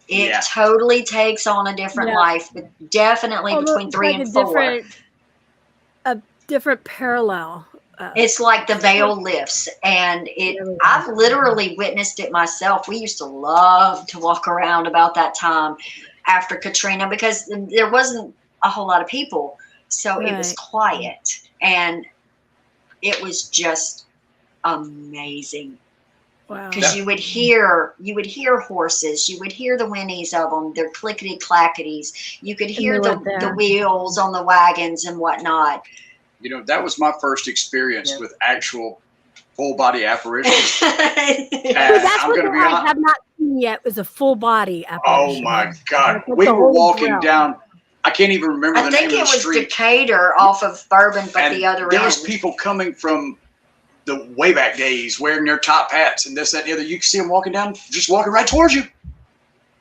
It Yeah. totally takes on a different Yeah. life, but definitely Almost between 3 like and 4. a different parallel. It's like the veil lifts, and I've literally witnessed it myself. We used to love to walk around about that time after Katrina because there wasn't a whole lot of people. So it was Right. quiet, and it was just amazing. Wow. Because you would hear horses, you would hear the whinnies of them, their clickety clackities. You could hear they the were there. wheels on the wagons and whatnot. You know, that was my first experience Yeah. with actual full body apparitions. So And that's I'm what gonna be I honest. have not seen yet was a full body Oh apparition. my God. Like with We the were Holy walking Grail. down, I can't even remember I the think name it of the was street. Decatur off of Bourbon, but And the other there end. was people coming from the way back days wearing their top hats and this, that, and the other. You can see them walking down, just walking right towards you.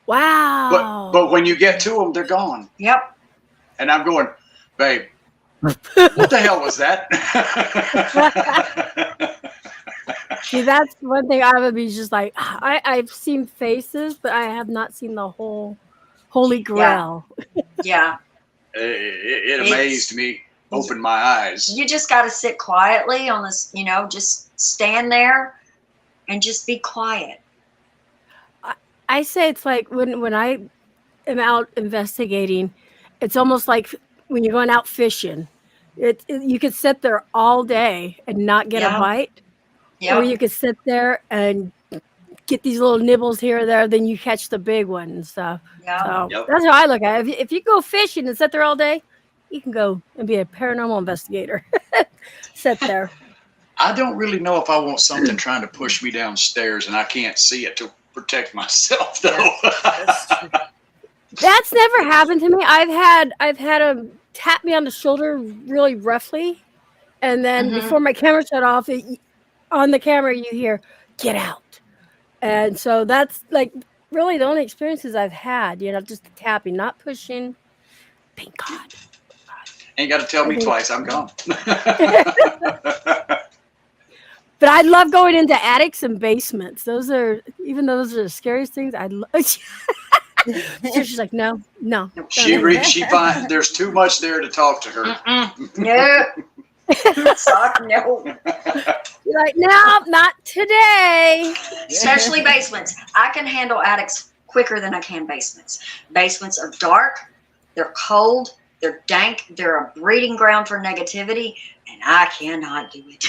Wow. But when you get to them, they're gone. Yep. And I'm going, babe, what the hell was that? See, that's one thing I would be just like, I've seen faces, but I have not seen the whole Holy Grail. Yeah. It amazed me, opened my eyes. You just got to sit quietly on this, just stand there and just be quiet. I say it's like when I am out investigating, it's almost like when you're going out fishing. You could sit there all day and not get Yeah. a bite, Yeah. or you could sit there and get these little nibbles here or there, then you catch the big one and stuff. Yeah. So Yep. that's how I look at it. If you go fishing and sit there all day, you can go and be a paranormal investigator. Sit there. I don't really know if I want something trying to push me downstairs and I can't see it to protect myself, though. That's true. That's never happened to me. I've had them tap me on the shoulder really roughly, and then Mhm. before my camera shut off, on the camera you hear "get out," and so that's like really the only experiences I've had. Just the tapping, not pushing. Thank God. Ain't got to tell me twice. I'm gone. But I love going into attics and basements. Even though those are the scariest things. I love. She's like, no. She finds there's too much there to talk to her. No. Suck, no. You're like, no, not today. Especially basements. I can handle attics quicker than I can basements. Basements are dark, they're cold, they're dank, they're a breeding ground for negativity, and I cannot do it.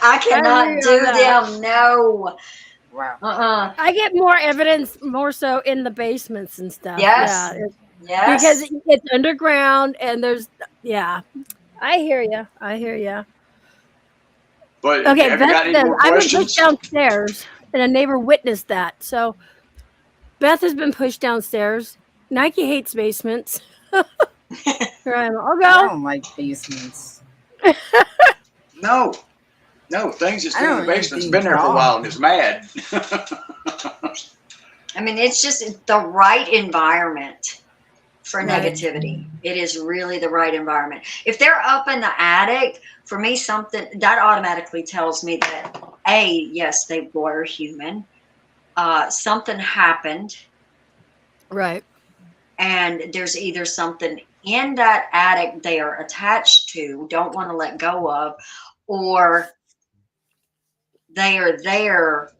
I cannot agree do on that. them. No. Wow. I get more evidence more so in the basements and stuff. Yes. Yeah, Yes. because it's underground and I hear you. But Okay, have you got Beth any says, more I've been questions? pushed downstairs and a neighbor witnessed that. So Beth has been pushed downstairs. Nike hates basements. Here I am. I'll I go. don't like basements. No. No, things that's I been in don't the basement's think been there for a wrong. while and is mad. I mean, it's just the right environment for Right. negativity. It is really the right environment. If they're up in the attic, for me, something that automatically tells me that yes, they were human. Something happened, Right. and there's either something in that attic they are attached to, don't want to let go of, or they are there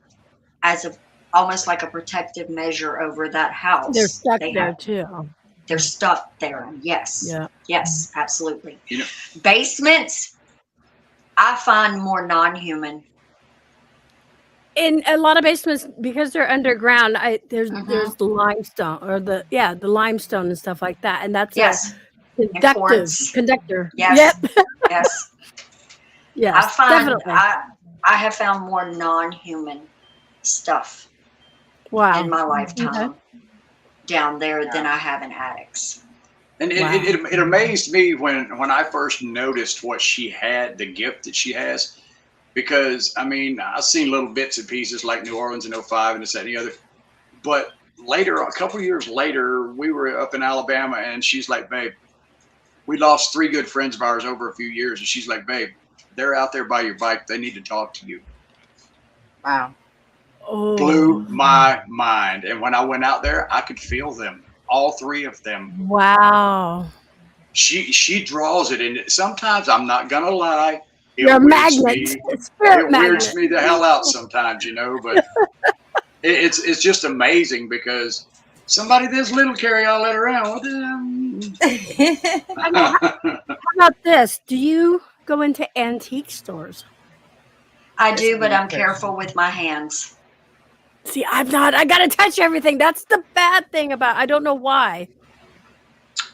as a almost like a protective measure over that house. They're stuck They there have- too. They're stuck there. Yes. Yeah. Yes, absolutely. You know- Basements, I find more non-human. In a lot of basements, because they're underground, there's Mhm. the limestone or the limestone and stuff like that, and that's Yes. a quartz. conductor. Yes. Yep. Yes. Yes. I find definitely. I have found more non-human stuff Wow. in my lifetime down there than I have in attics. And Wow. it amazed me when I first noticed what she had, the gift that she has, because I mean, I've seen little bits and pieces like New Orleans in 05 and this, that, and the other. But later, a couple of years later, we were up in Alabama and she's like, babe, we lost 3 good friends of ours over a few years. And she's like, babe, they're out there by your bike. They need to talk to you. Wow. Oh. Blew my mind. And when I went out there, I could feel them, all 3 of them. Wow. She draws it, and sometimes I'm not gonna lie, it You're a weirds magnet. me. Spirit It weirds magnet. me the hell out sometimes, you know. But it's just amazing because somebody this little carry all that around with them. How about this? Do you go into antique stores? I do, but I'm Okay. careful with my hands. See, I'm not. I gotta touch everything. That's the bad thing about. I don't know why.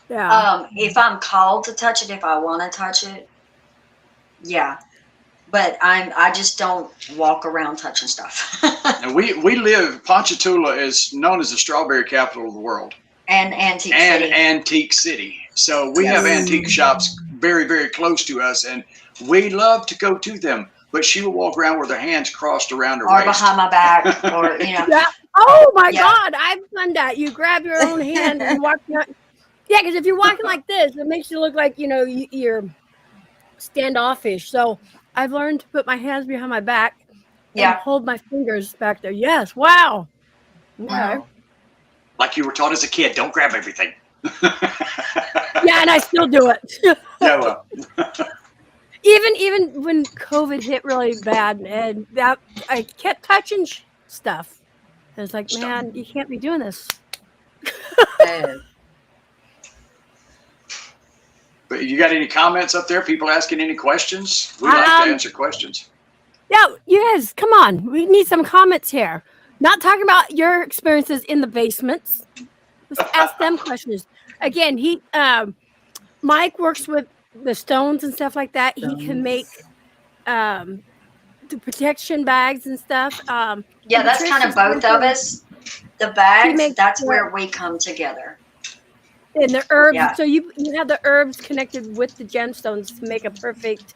Yeah. If I'm called to touch it, if I want to touch it, yeah. But I just don't walk around touching stuff. And we live. Ponchatoula is known as the strawberry capital of the world And antique and city. antique city. So we have Yes. antique shops very, very close to us, and we love to go to them. But she will walk around with her hands crossed around her Or waist. behind my back, or you know. Yeah. Oh my Yeah. God! I've done that. You grab your own hand and walk. Yeah, because if you're walking like this, it makes you look like you're standoffish. So I've learned to put my hands behind my back and Yeah. hold my fingers back there. Yes. Wow. Okay. Wow. Like you were taught as a kid, don't grab everything. Yeah, and I still do it. Yeah, well, even when COVID hit really bad, and that I kept touching stuff. And it's like, man, you can't be doing this. but you got any comments up there? People asking any questions? We like to answer questions. Yeah, you guys, come on. We need some comments here. Not talking about your experiences in the basements. Let's ask them questions. Again, Mike works with the stones and stuff like that. He can make the protection bags and stuff. Yeah, that's kind of both of us. The He bags, makes that's the- where we come together. And the herbs. Yeah. So you have the herbs connected with the gemstones to make a perfect.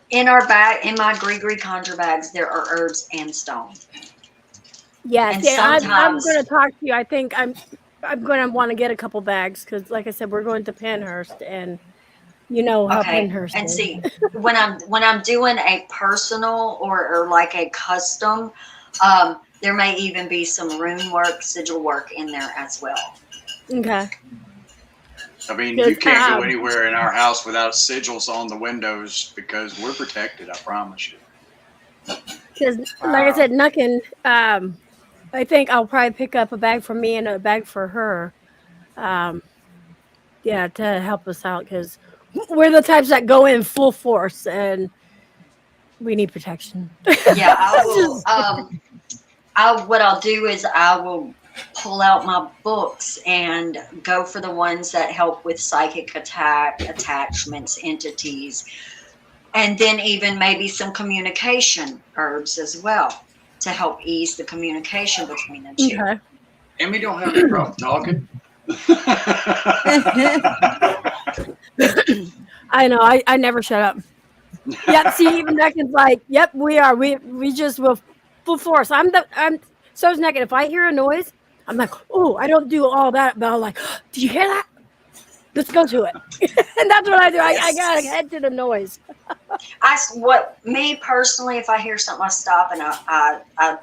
In our bag, in my Gree conjure bags, there are herbs and stone. Yes, And yeah, I'm sometimes- going to talk to you. I think I'm going to want to get a couple bags because, like I said, we're going to Penhurst, and you know how Okay, Penhurst and is. see, when I'm doing a personal or like a custom, there may even be some rune work, sigil work in there as well. Okay. I mean, Yes, you can't go anywhere in our house without sigils on the windows because we're protected, I promise you. Because, like I said, Nuckin, I think I'll probably pick up a bag for me and a bag for her. Yeah, to help us out because we're the types that go in full force and we need protection. Yeah, I will. What I'll do is I will pull out my books and go for the ones that help with psychic attachments, entities, and then even maybe some communication herbs as well to help ease the communication between the two. Okay. Emmy don't have any problem talking. I know. I never shut up. Yep. See, even Megan's like, yep, we are. We just will full force. I'm so's Megan. If I hear a noise, I'm like, oh, I don't do all that, but I'm like, did you hear that? Let's go to it. And that's what I do. I gotta head to the noise. Me personally, if I hear something, I stop and I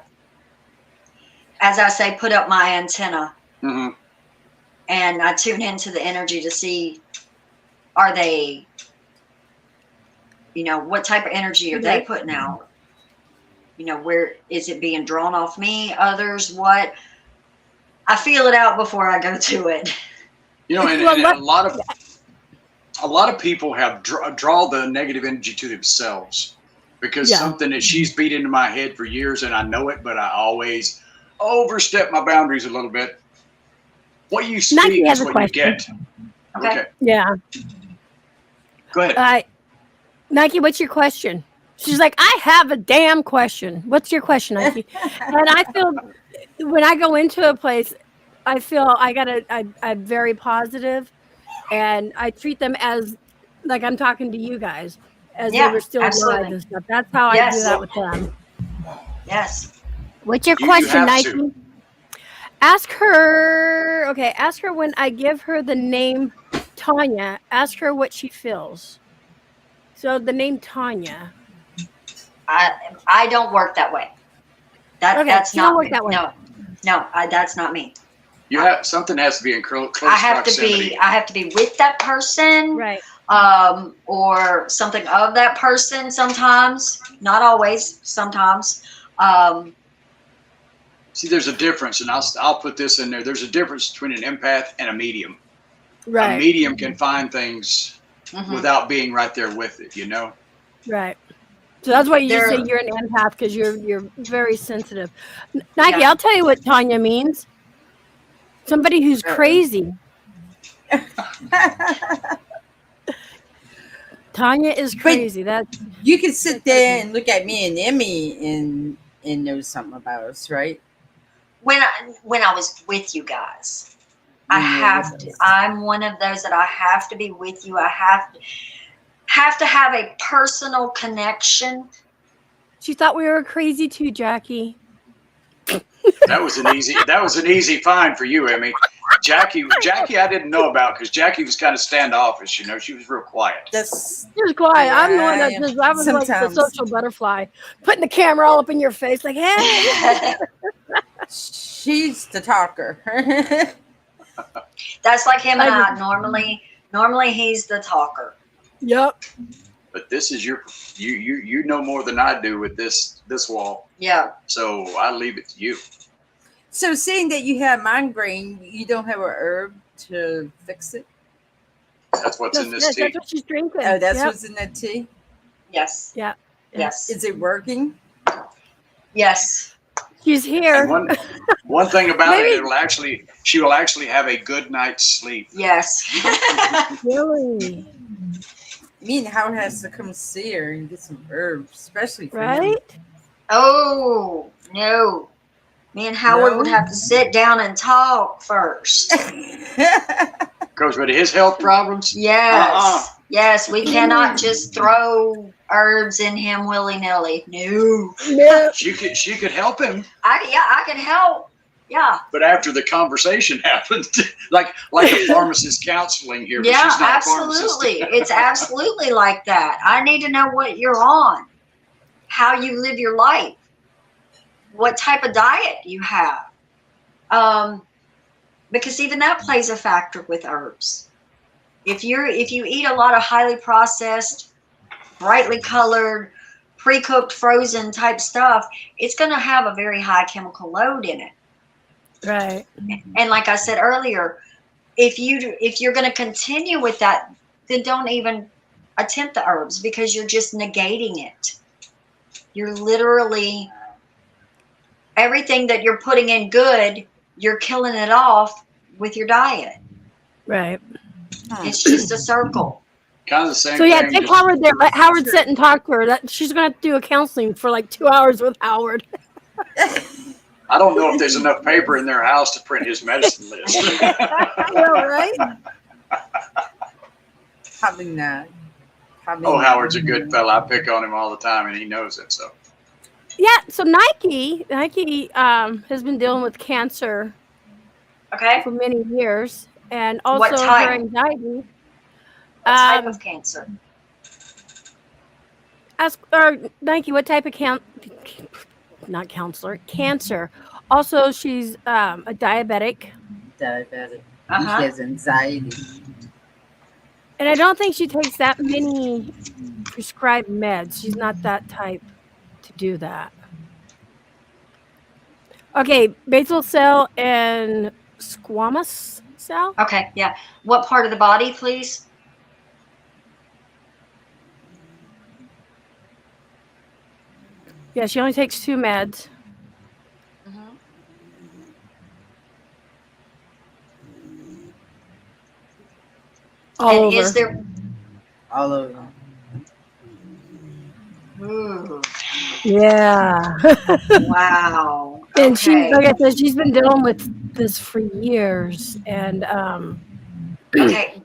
as I say, put up my antenna, Mm-hmm. and I tune into the energy to see, are they, what type of energy are they putting out? Where is it being drawn off me? Others, what? I feel it out before I go to it. And a lot of people have draw the negative energy to themselves because something that she's beat into my head for years, and I know it, but I always overstep my boundaries a little bit. What you speak is what you get. Okay. Yeah. Go ahead. Nike, what's your question? She's like, I have a damn question. What's your question, Nike? And I feel when I go into a place, I feel I'm very positive, and I treat them as like I'm talking to you guys as they were still alive and stuff. That's how I do that with them. Yes. What's your question, Nike? Ask her when I give her the name Tanya, ask her what she feels. So the name Tanya. I don't work that way. That's not me. No, that's not me. Something has to be in close I have proximity. I have to be with that person, right? Or something of that person. Sometimes, not always. Sometimes. See, there's a difference, and I'll put this in there. There's a difference between an empath and a medium. Right. A medium can find things without being right there with it, Right. So that's why you just say you're an empath, because you're very sensitive. Nike, I'll tell you what Tanya means. Somebody who's crazy. Tanya is crazy. You can sit there and look at me and Emmy and know something about us, right? When I was with you guys, I have to. I'm one of those that I have to be with you. I have to have a personal connection. She thought we were crazy too, Jackie. That was an easy find for you, Emmy. Jackie, I didn't know about because Jackie was kind of standoffish. She was real quiet. She was quiet. I'm the one that I was like the social butterfly, putting the camera all up in your face, like, hey. She's the talker. That's like him and I. Normally he's the talker. Yep. But this is you know more than I do with this wall. Yeah. So I leave it to you. So seeing that you have migraine, you don't have a herb to fix it? That's what's in this tea. That's what she's drinking. Oh, that's what's in that tea? Yes. Yeah. Yes. Is it working? Yes. She's here. And one thing about it, she will actually have a good night's sleep. Yes. Really? I mean, Howard has to come see her and get some herbs, especially for right? Oh, no. Me and Howard would have to sit down and talk first. Goes with his health problems? Yes. Yes, we cannot just throw herbs in him willy-nilly. No. She could help him. I can help. Yeah. But after the conversation happened, like a pharmacist counseling here. Yeah, but she's not absolutely. A pharmacist. It's absolutely like that. I need to know what you're on, how you live your life, what type of diet you have. Because even that plays a factor with herbs. If you eat a lot of highly processed, brightly colored, pre-cooked, frozen type stuff, it's going to have a very high chemical load in it. Right. And like I said earlier, if you're going to continue with that, then don't even attempt the herbs, because you're just negating it. You're literally, everything that you're putting in good, you're killing it off with your diet. Right. It's just a circle. Kind of the same So yeah, thing. take Howard there. Let Howard sit and talk to her. She's going to have to do a counseling for like 2 hours with Howard. I don't know if there's enough paper in their house to print his medicine list. I know, right? Probably not. Oh, Howard's a good fella. I pick on him all the time, and he knows it. So Yeah. So Nike has been dealing with cancer Okay. for many years, and What also type? her anxiety. What type Um, of cancer? Ask or Nike, what type of not counselor, cancer. Also, she's a diabetic, Diabetic. Uh-huh. She has anxiety. and I don't think she takes that many prescribed meds. She's not that type to do that. Okay, basal cell and squamous cell. Okay, yeah. What part of the body, please? Yeah, she only takes 2 meds. Mm-hmm. All And over. is there? All over. Ooh, Yeah. wow. And she, Okay. like I said, she's been dealing with this for years, and Okay.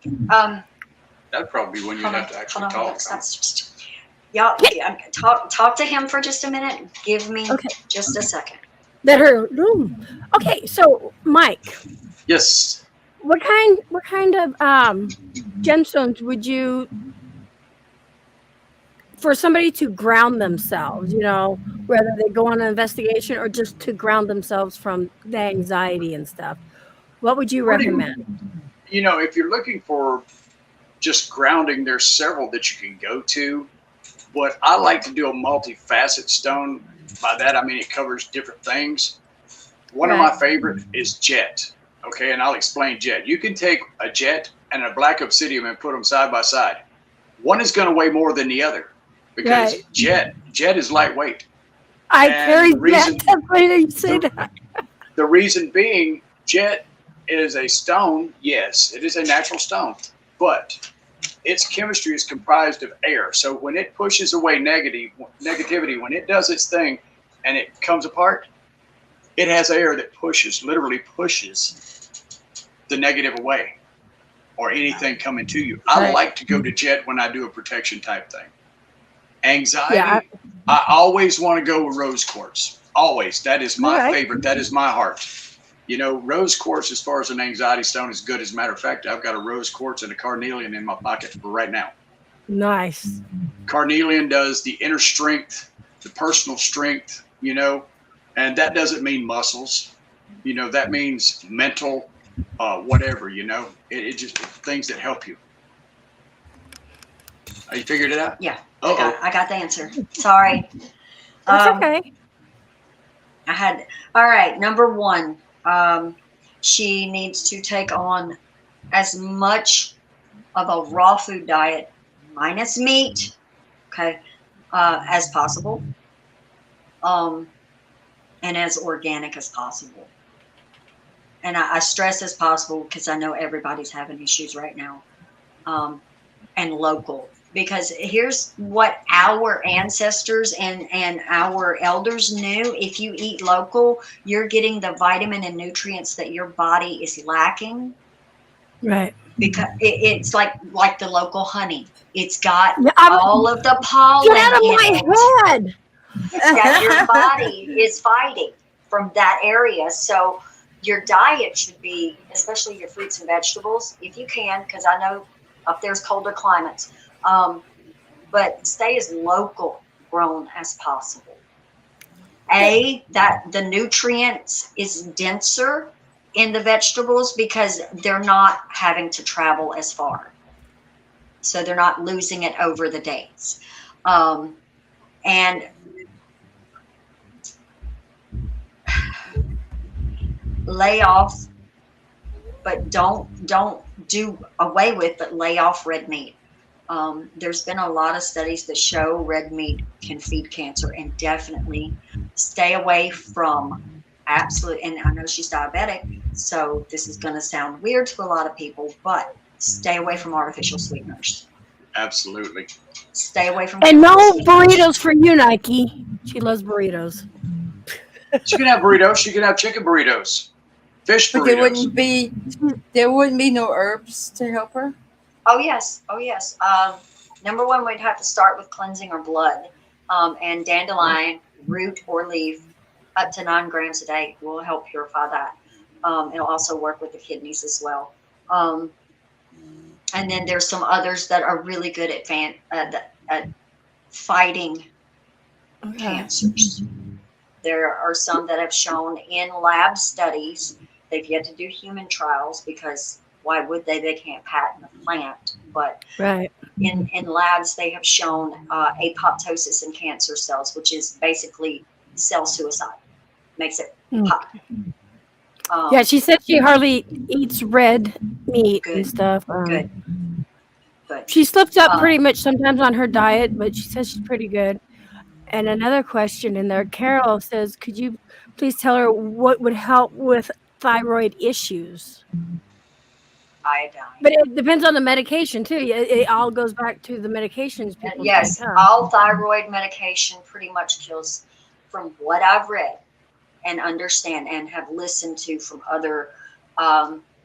that'd probably be when you'd Hold on. have to actually Hold on. talk. That's just, y'all, yeah, talk to him for just a minute. Give me Okay. just a second. that her room. Okay, so Mike, Yes. what kind of gemstones would you, for somebody to ground themselves, whether they go on an investigation or just to ground themselves from the anxiety and stuff, what would you Pretty- recommend? If you're looking for just grounding, there's several that you can go to. But I like to do a multifaceted stone. By that, I mean it covers different things. One of my favorite is jet. Okay, and I'll explain jet. You can take a jet and a black obsidian and put them side by side. One is going to weigh more than the other because Right. jet is lightweight. I And carried the reason- that. That's why you say that. The reason being, jet is a stone. Yes, it is a natural stone, but its chemistry is comprised of air. So when it pushes away negativity, when it does its thing and it comes apart, it has air that literally pushes the negative away or anything coming to you. I Right. like to go to jet when I do a protection type thing. Anxiety, Yeah. I always want to go with rose quartz. Always. That is my Alright. favorite. That is my heart. Rose quartz, as far as an anxiety stone, is good. As a matter of fact, I've got a rose quartz and a carnelian in my pocket right now. Nice. Carnelian does the inner strength, the personal strength, and that doesn't mean muscles. That means mental, whatever, it just things that help you. You figured it out? Yeah, Uh-oh. I got the answer. Sorry. That's okay. All right, number 1, she needs to take on as much of a raw food diet, minus meat, okay, as possible, and as organic as possible. And I stress as possible because I know everybody's having issues right now, and local. Because here's what our ancestors and our elders knew: if you eat local, you're getting the vitamin and nutrients that your body is lacking. Right. Because it's like the local honey. It's got Yeah, all of the pollen get out of in my it head. that your body is fighting from that area. So your diet should be, especially your fruits and vegetables, if you can, because I know up there's colder climates. But stay as local grown as possible. That the nutrients is denser in the vegetables because they're not having to travel as far. So they're not losing it over the days. And lay off, but don't do away with, but lay off red meat. There's been a lot of studies that show red meat can feed cancer, and definitely stay away from and I know she's diabetic, so this is going to sound weird to a lot of people, but stay away from artificial sweeteners. Absolutely. Stay away from And no chemical sweeteners. burritos for you, Nike. She loves burritos. She can have burritos. She can have chicken burritos, fish But burritos. there wouldn't be no herbs to help her. Oh yes. number one, we'd have to start with cleansing our blood. And dandelion root or leaf up to 9 grams a day will help purify that. It'll also work with the kidneys as well. And then there's some others that are really good at fighting cancers. There are some that have shown in lab studies. They've yet to do human trials because why would they? They can't patent a plant. But Right. in labs, they have shown apoptosis in cancer cells, which is basically cell suicide. Makes it pop. Yeah, she said she hardly eats red meat Good. and stuff. Good. She slips up pretty much sometimes on her diet, but she says she's pretty good. And another question in there, Carol says, could you please tell her what would help with thyroid issues? Iodine. But it depends on the medication too. It all goes back to the medications. people Yes, take, huh? all thyroid medication pretty much kills, from what I've read and understand and have listened to from other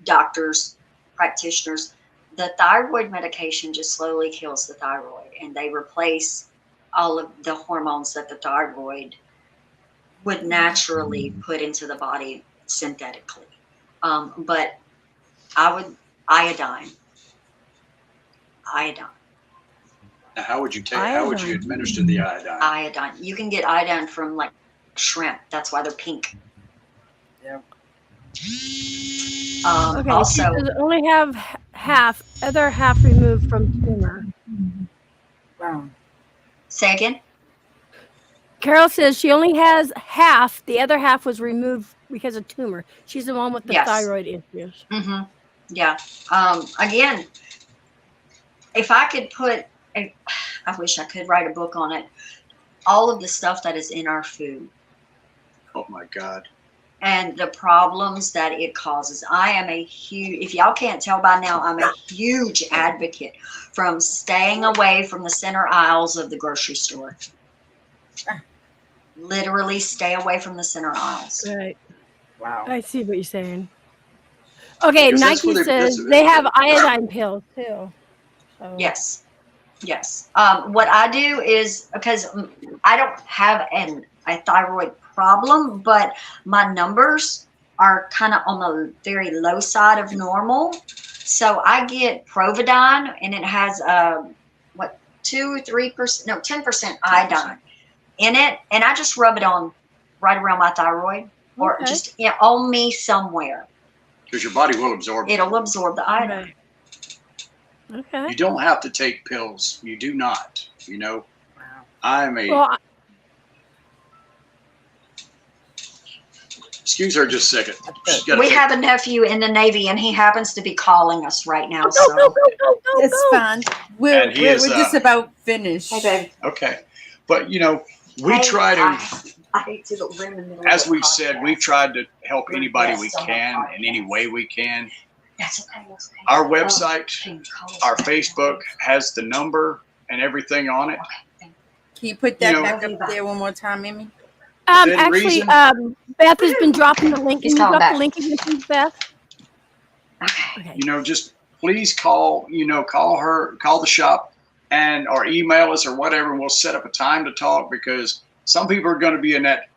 doctors, practitioners. The thyroid medication just slowly kills the thyroid, and they replace all of the hormones that the thyroid would naturally put into the body synthetically. But I would iodine. Now, how would you administer the iodine? Iodine. You can get iodine from like shrimp. That's why they're pink. Yeah. Okay, Also, she says only have other half removed from tumor. Wow. say again. Carol says she only has half. The other half was removed because of tumor. She's the one with the Yes. thyroid issues. Mm-hmm. Yeah. Again, if I could I wish I could write a book on it. All of the stuff that is in our food Oh my God. and the problems that it causes. I am if y'all can't tell by now, I'm a huge advocate from staying away from the center aisles of the grocery store. Literally stay away from the center aisles. Right. Wow. I see what you're saying. Okay, Because that's Nike where says they have iodine pills too. So. Yes. What I do is, because I don't have a thyroid problem, but my numbers are kind of on the very low side of normal. So I get Providine, and it has 2 or 3%, no, 10% iodine in it, and I just rub it on right around my thyroid, or Okay. just on me somewhere. Because your body will absorb it. It'll absorb the iodine. Right. Okay. You don't have to take pills. You do not. You know, Wow. I'm a. Well, Excuse her just a second. She's gotta We take- have a nephew in the Navy, and he happens to be calling us right now. go, So, go, go, go, go, It's go. fine. We're And he is, just about finished. hey, babe. Okay, but you know, we Hey, try to. I hate to we're in the middle As of a we've said, podcast. we've tried to help anybody we Yes, on can our in any podcast. way we can. That's okay. That's okay. Our website, Can you call us our back? Facebook has the number and everything on it. Okay. Can you put that You know- back up there one more time, Mimi? Within Actually, reason. Beth has been dropping the link. He's Can you coming drop back. the link again, please, Beth? Okay. Okay. You know, just please call. You know, call the shop, and or email us or whatever, and we'll set up a time to talk, because some people are going to be in that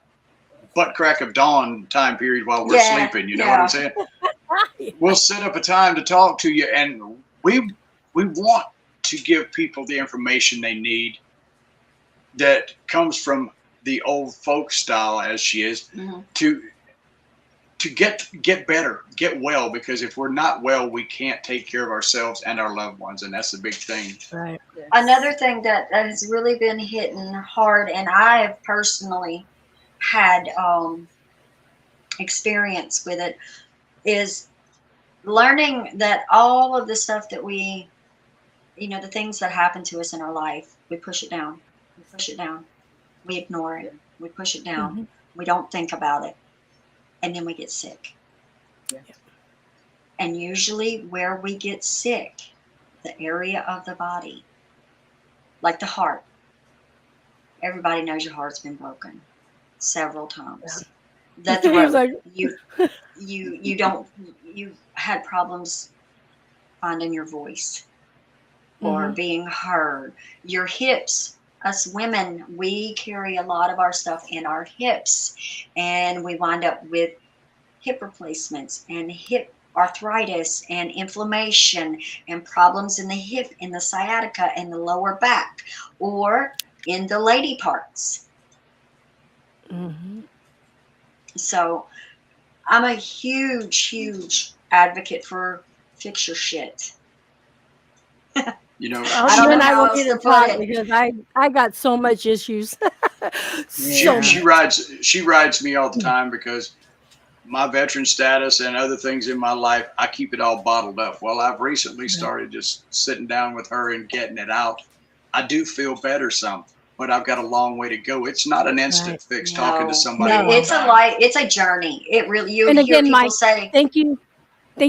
butt crack of dawn time period while we're Yeah, sleeping. You know what I'm saying? We'll set up a time to talk to you, and we want to give people the information they need that comes from the old folk style, as she is, Mhm. to get better, get well, because if we're not well, we can't take care of ourselves and our loved ones, and that's the big thing. Right. Another thing that has really been hitting hard, and I have personally had experience with it, is learning that all of the stuff that we, the things that happen to us in our life, we push it down. We push it down. We ignore it. We push it down. Mhm. We don't think about it. And then we get sick. Yeah. And usually where we get sick, the area of the body, like the heart, everybody knows your heart's been broken several times. The He was throat, like, you had problems finding your voice. for being heard. Your hips, us women, we carry a lot of our stuff in our hips, and we wind up with hip replacements and hip arthritis and inflammation and problems in the hip, in the sciatica, and the lower back, or in the lady parts. So I'm a huge advocate for fix your shit. You know, I don't You and know I how will else need to to put talk it. because I got so much issues. Yeah. she rides me all the time because my veteran status and other things in my life, I keep it all bottled up. Well, I've recently started just sitting down with her and getting it out. I do feel better some, but I've got a long way to go. It's not an instant fix talking No. to somebody. No. one It's a time. it's a journey. It really, you And hear again, people Mike, say, Thank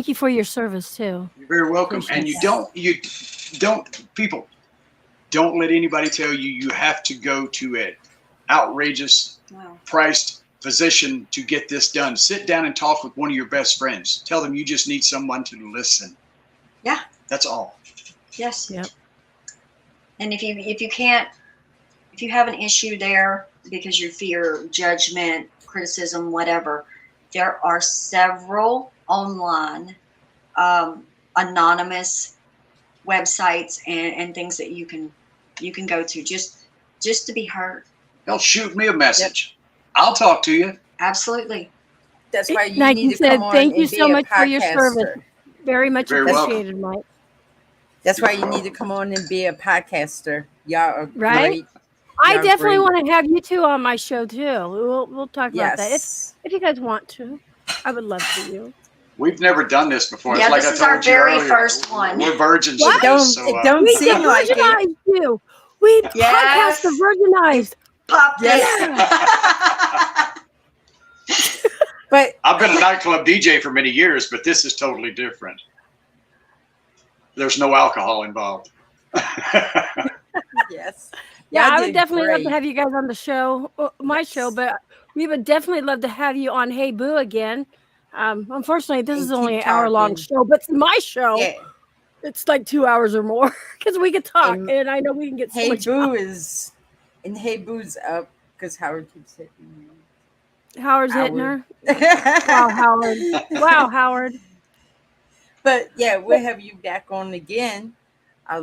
you for your service too. You're very welcome. And you don't people, don't let anybody tell you you have to go to an outrageous wow, priced physician to get this done. Sit down and talk with one of your best friends. Tell them you just need someone to listen. Yeah. That's all. yes. Yep. And if you have an issue there because you fear judgment, criticism, whatever, there are several online anonymous websites and things that you can go to just to be heard. They'll shoot me a message. I'll talk to you. Absolutely. That's why you Nike need to said, come on "Thank you and be so a much for your service. podcaster. Very much You're very welcome. appreciated, Mike." That's why you need to come on and be a podcaster. Y'all are Right? great. I Y'all definitely great. want to have you two on my show too. We'll talk about that Yes. if you guys want to. I would love for you. We've never done this before. Yeah, it's like this I is our told you very earlier, first one. We're virgins What? to Don't this. So, it don't We seem like it. virginized you. We Yes. podcast the virginized. Pop Yes. this. But I've been a nightclub DJ for many years, but this is totally different. There's no alcohol involved. yes. Yeah, Y'all I would did definitely love to great. have you guys on the show, my Yes. show, but we would definitely love to have you on Hey Boo again. Unfortunately, this And is only keep an hour-long talking. show, but my show, Yeah. it's like 2 hours or more because we could talk, And and I know we can get so Hey much. Boo is and Hey Boo's up because Howard keeps hitting Howard's hitting Howard. her. Wow, Howard. Wow, Howard. But yeah, we'll have you back on again. I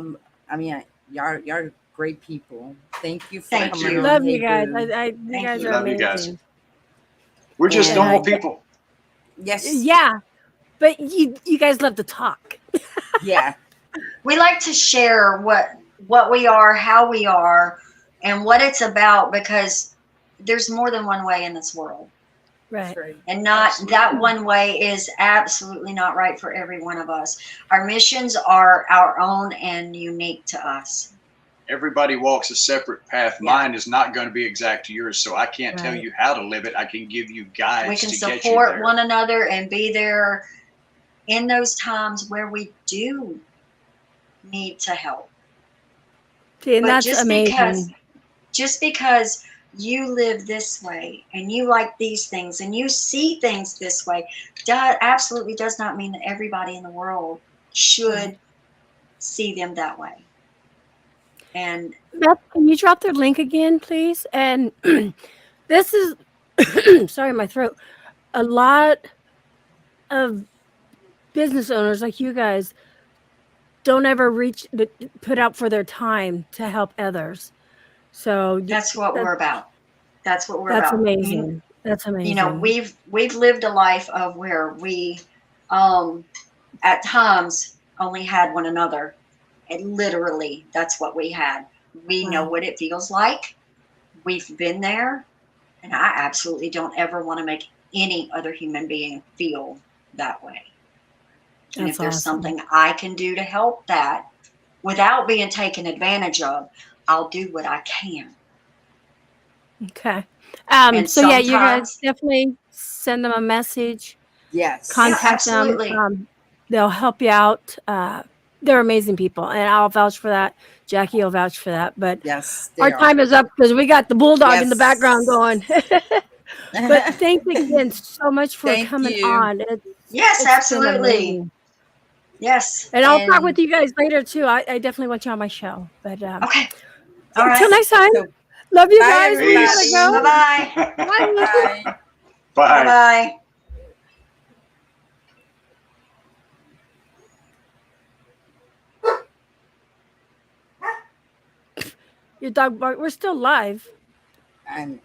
mean, y'all are great people. Thank you for Thank coming you. on. Love Hey you guys. Boo. You Thank guys you. are Love you amazing. guys. We're just And normal people. Yes. Yeah, but you guys love to talk. Yeah. We like to share what we are, how we are, and what it's about, because there's more than one way in this world. Right. That's right. And not Absolutely. that one way is absolutely not right for every one of us. Our missions are our own and unique to us. Everybody walks a separate path. Yeah. Mine is not going to be exact to yours, so I can't tell Right. you how to live it. I can give you guides We can to get you support there. one another and be there in those times where we do need to help. See, and But that's just amazing. because you live this way and you like these things and you see things this way, absolutely does not mean that everybody in the world should see them that way. And Beth, can you drop their link again, please? And this is, sorry, my throat. A lot of business owners like you guys don't ever put out for their time to help others. So that's what we're about. That's what we're that's about. amazing. That's amazing. You know, we've lived a life of where we at times only had one another. And literally, that's what we had. We know Wow. what it feels like. We've been there. And I absolutely don't ever want to make any other human being feel that way. And That's if there's awesome. something I can do to help that without being taken advantage of, I'll do what I can. Okay. And So yeah, you guys sometimes- definitely send them a message. Yes. Contact them. absolutely. They'll help you out. They're amazing people, and I'll vouch for that. Jackie will vouch for that. But Yes. our time is up because we got the bulldog in the Yes. background going. But thanks again so much for Thank coming you. on. Yes, It's been absolutely. amazing. Yes. And I'll talk And- with you guys later too. I definitely want you on my show. But Okay. All until right. next time, So, love you bye, guys. We gotta everybody. go. Bye-bye. Bye. bye. Bye. Bye-bye. Your dog bark. We're still live. I'm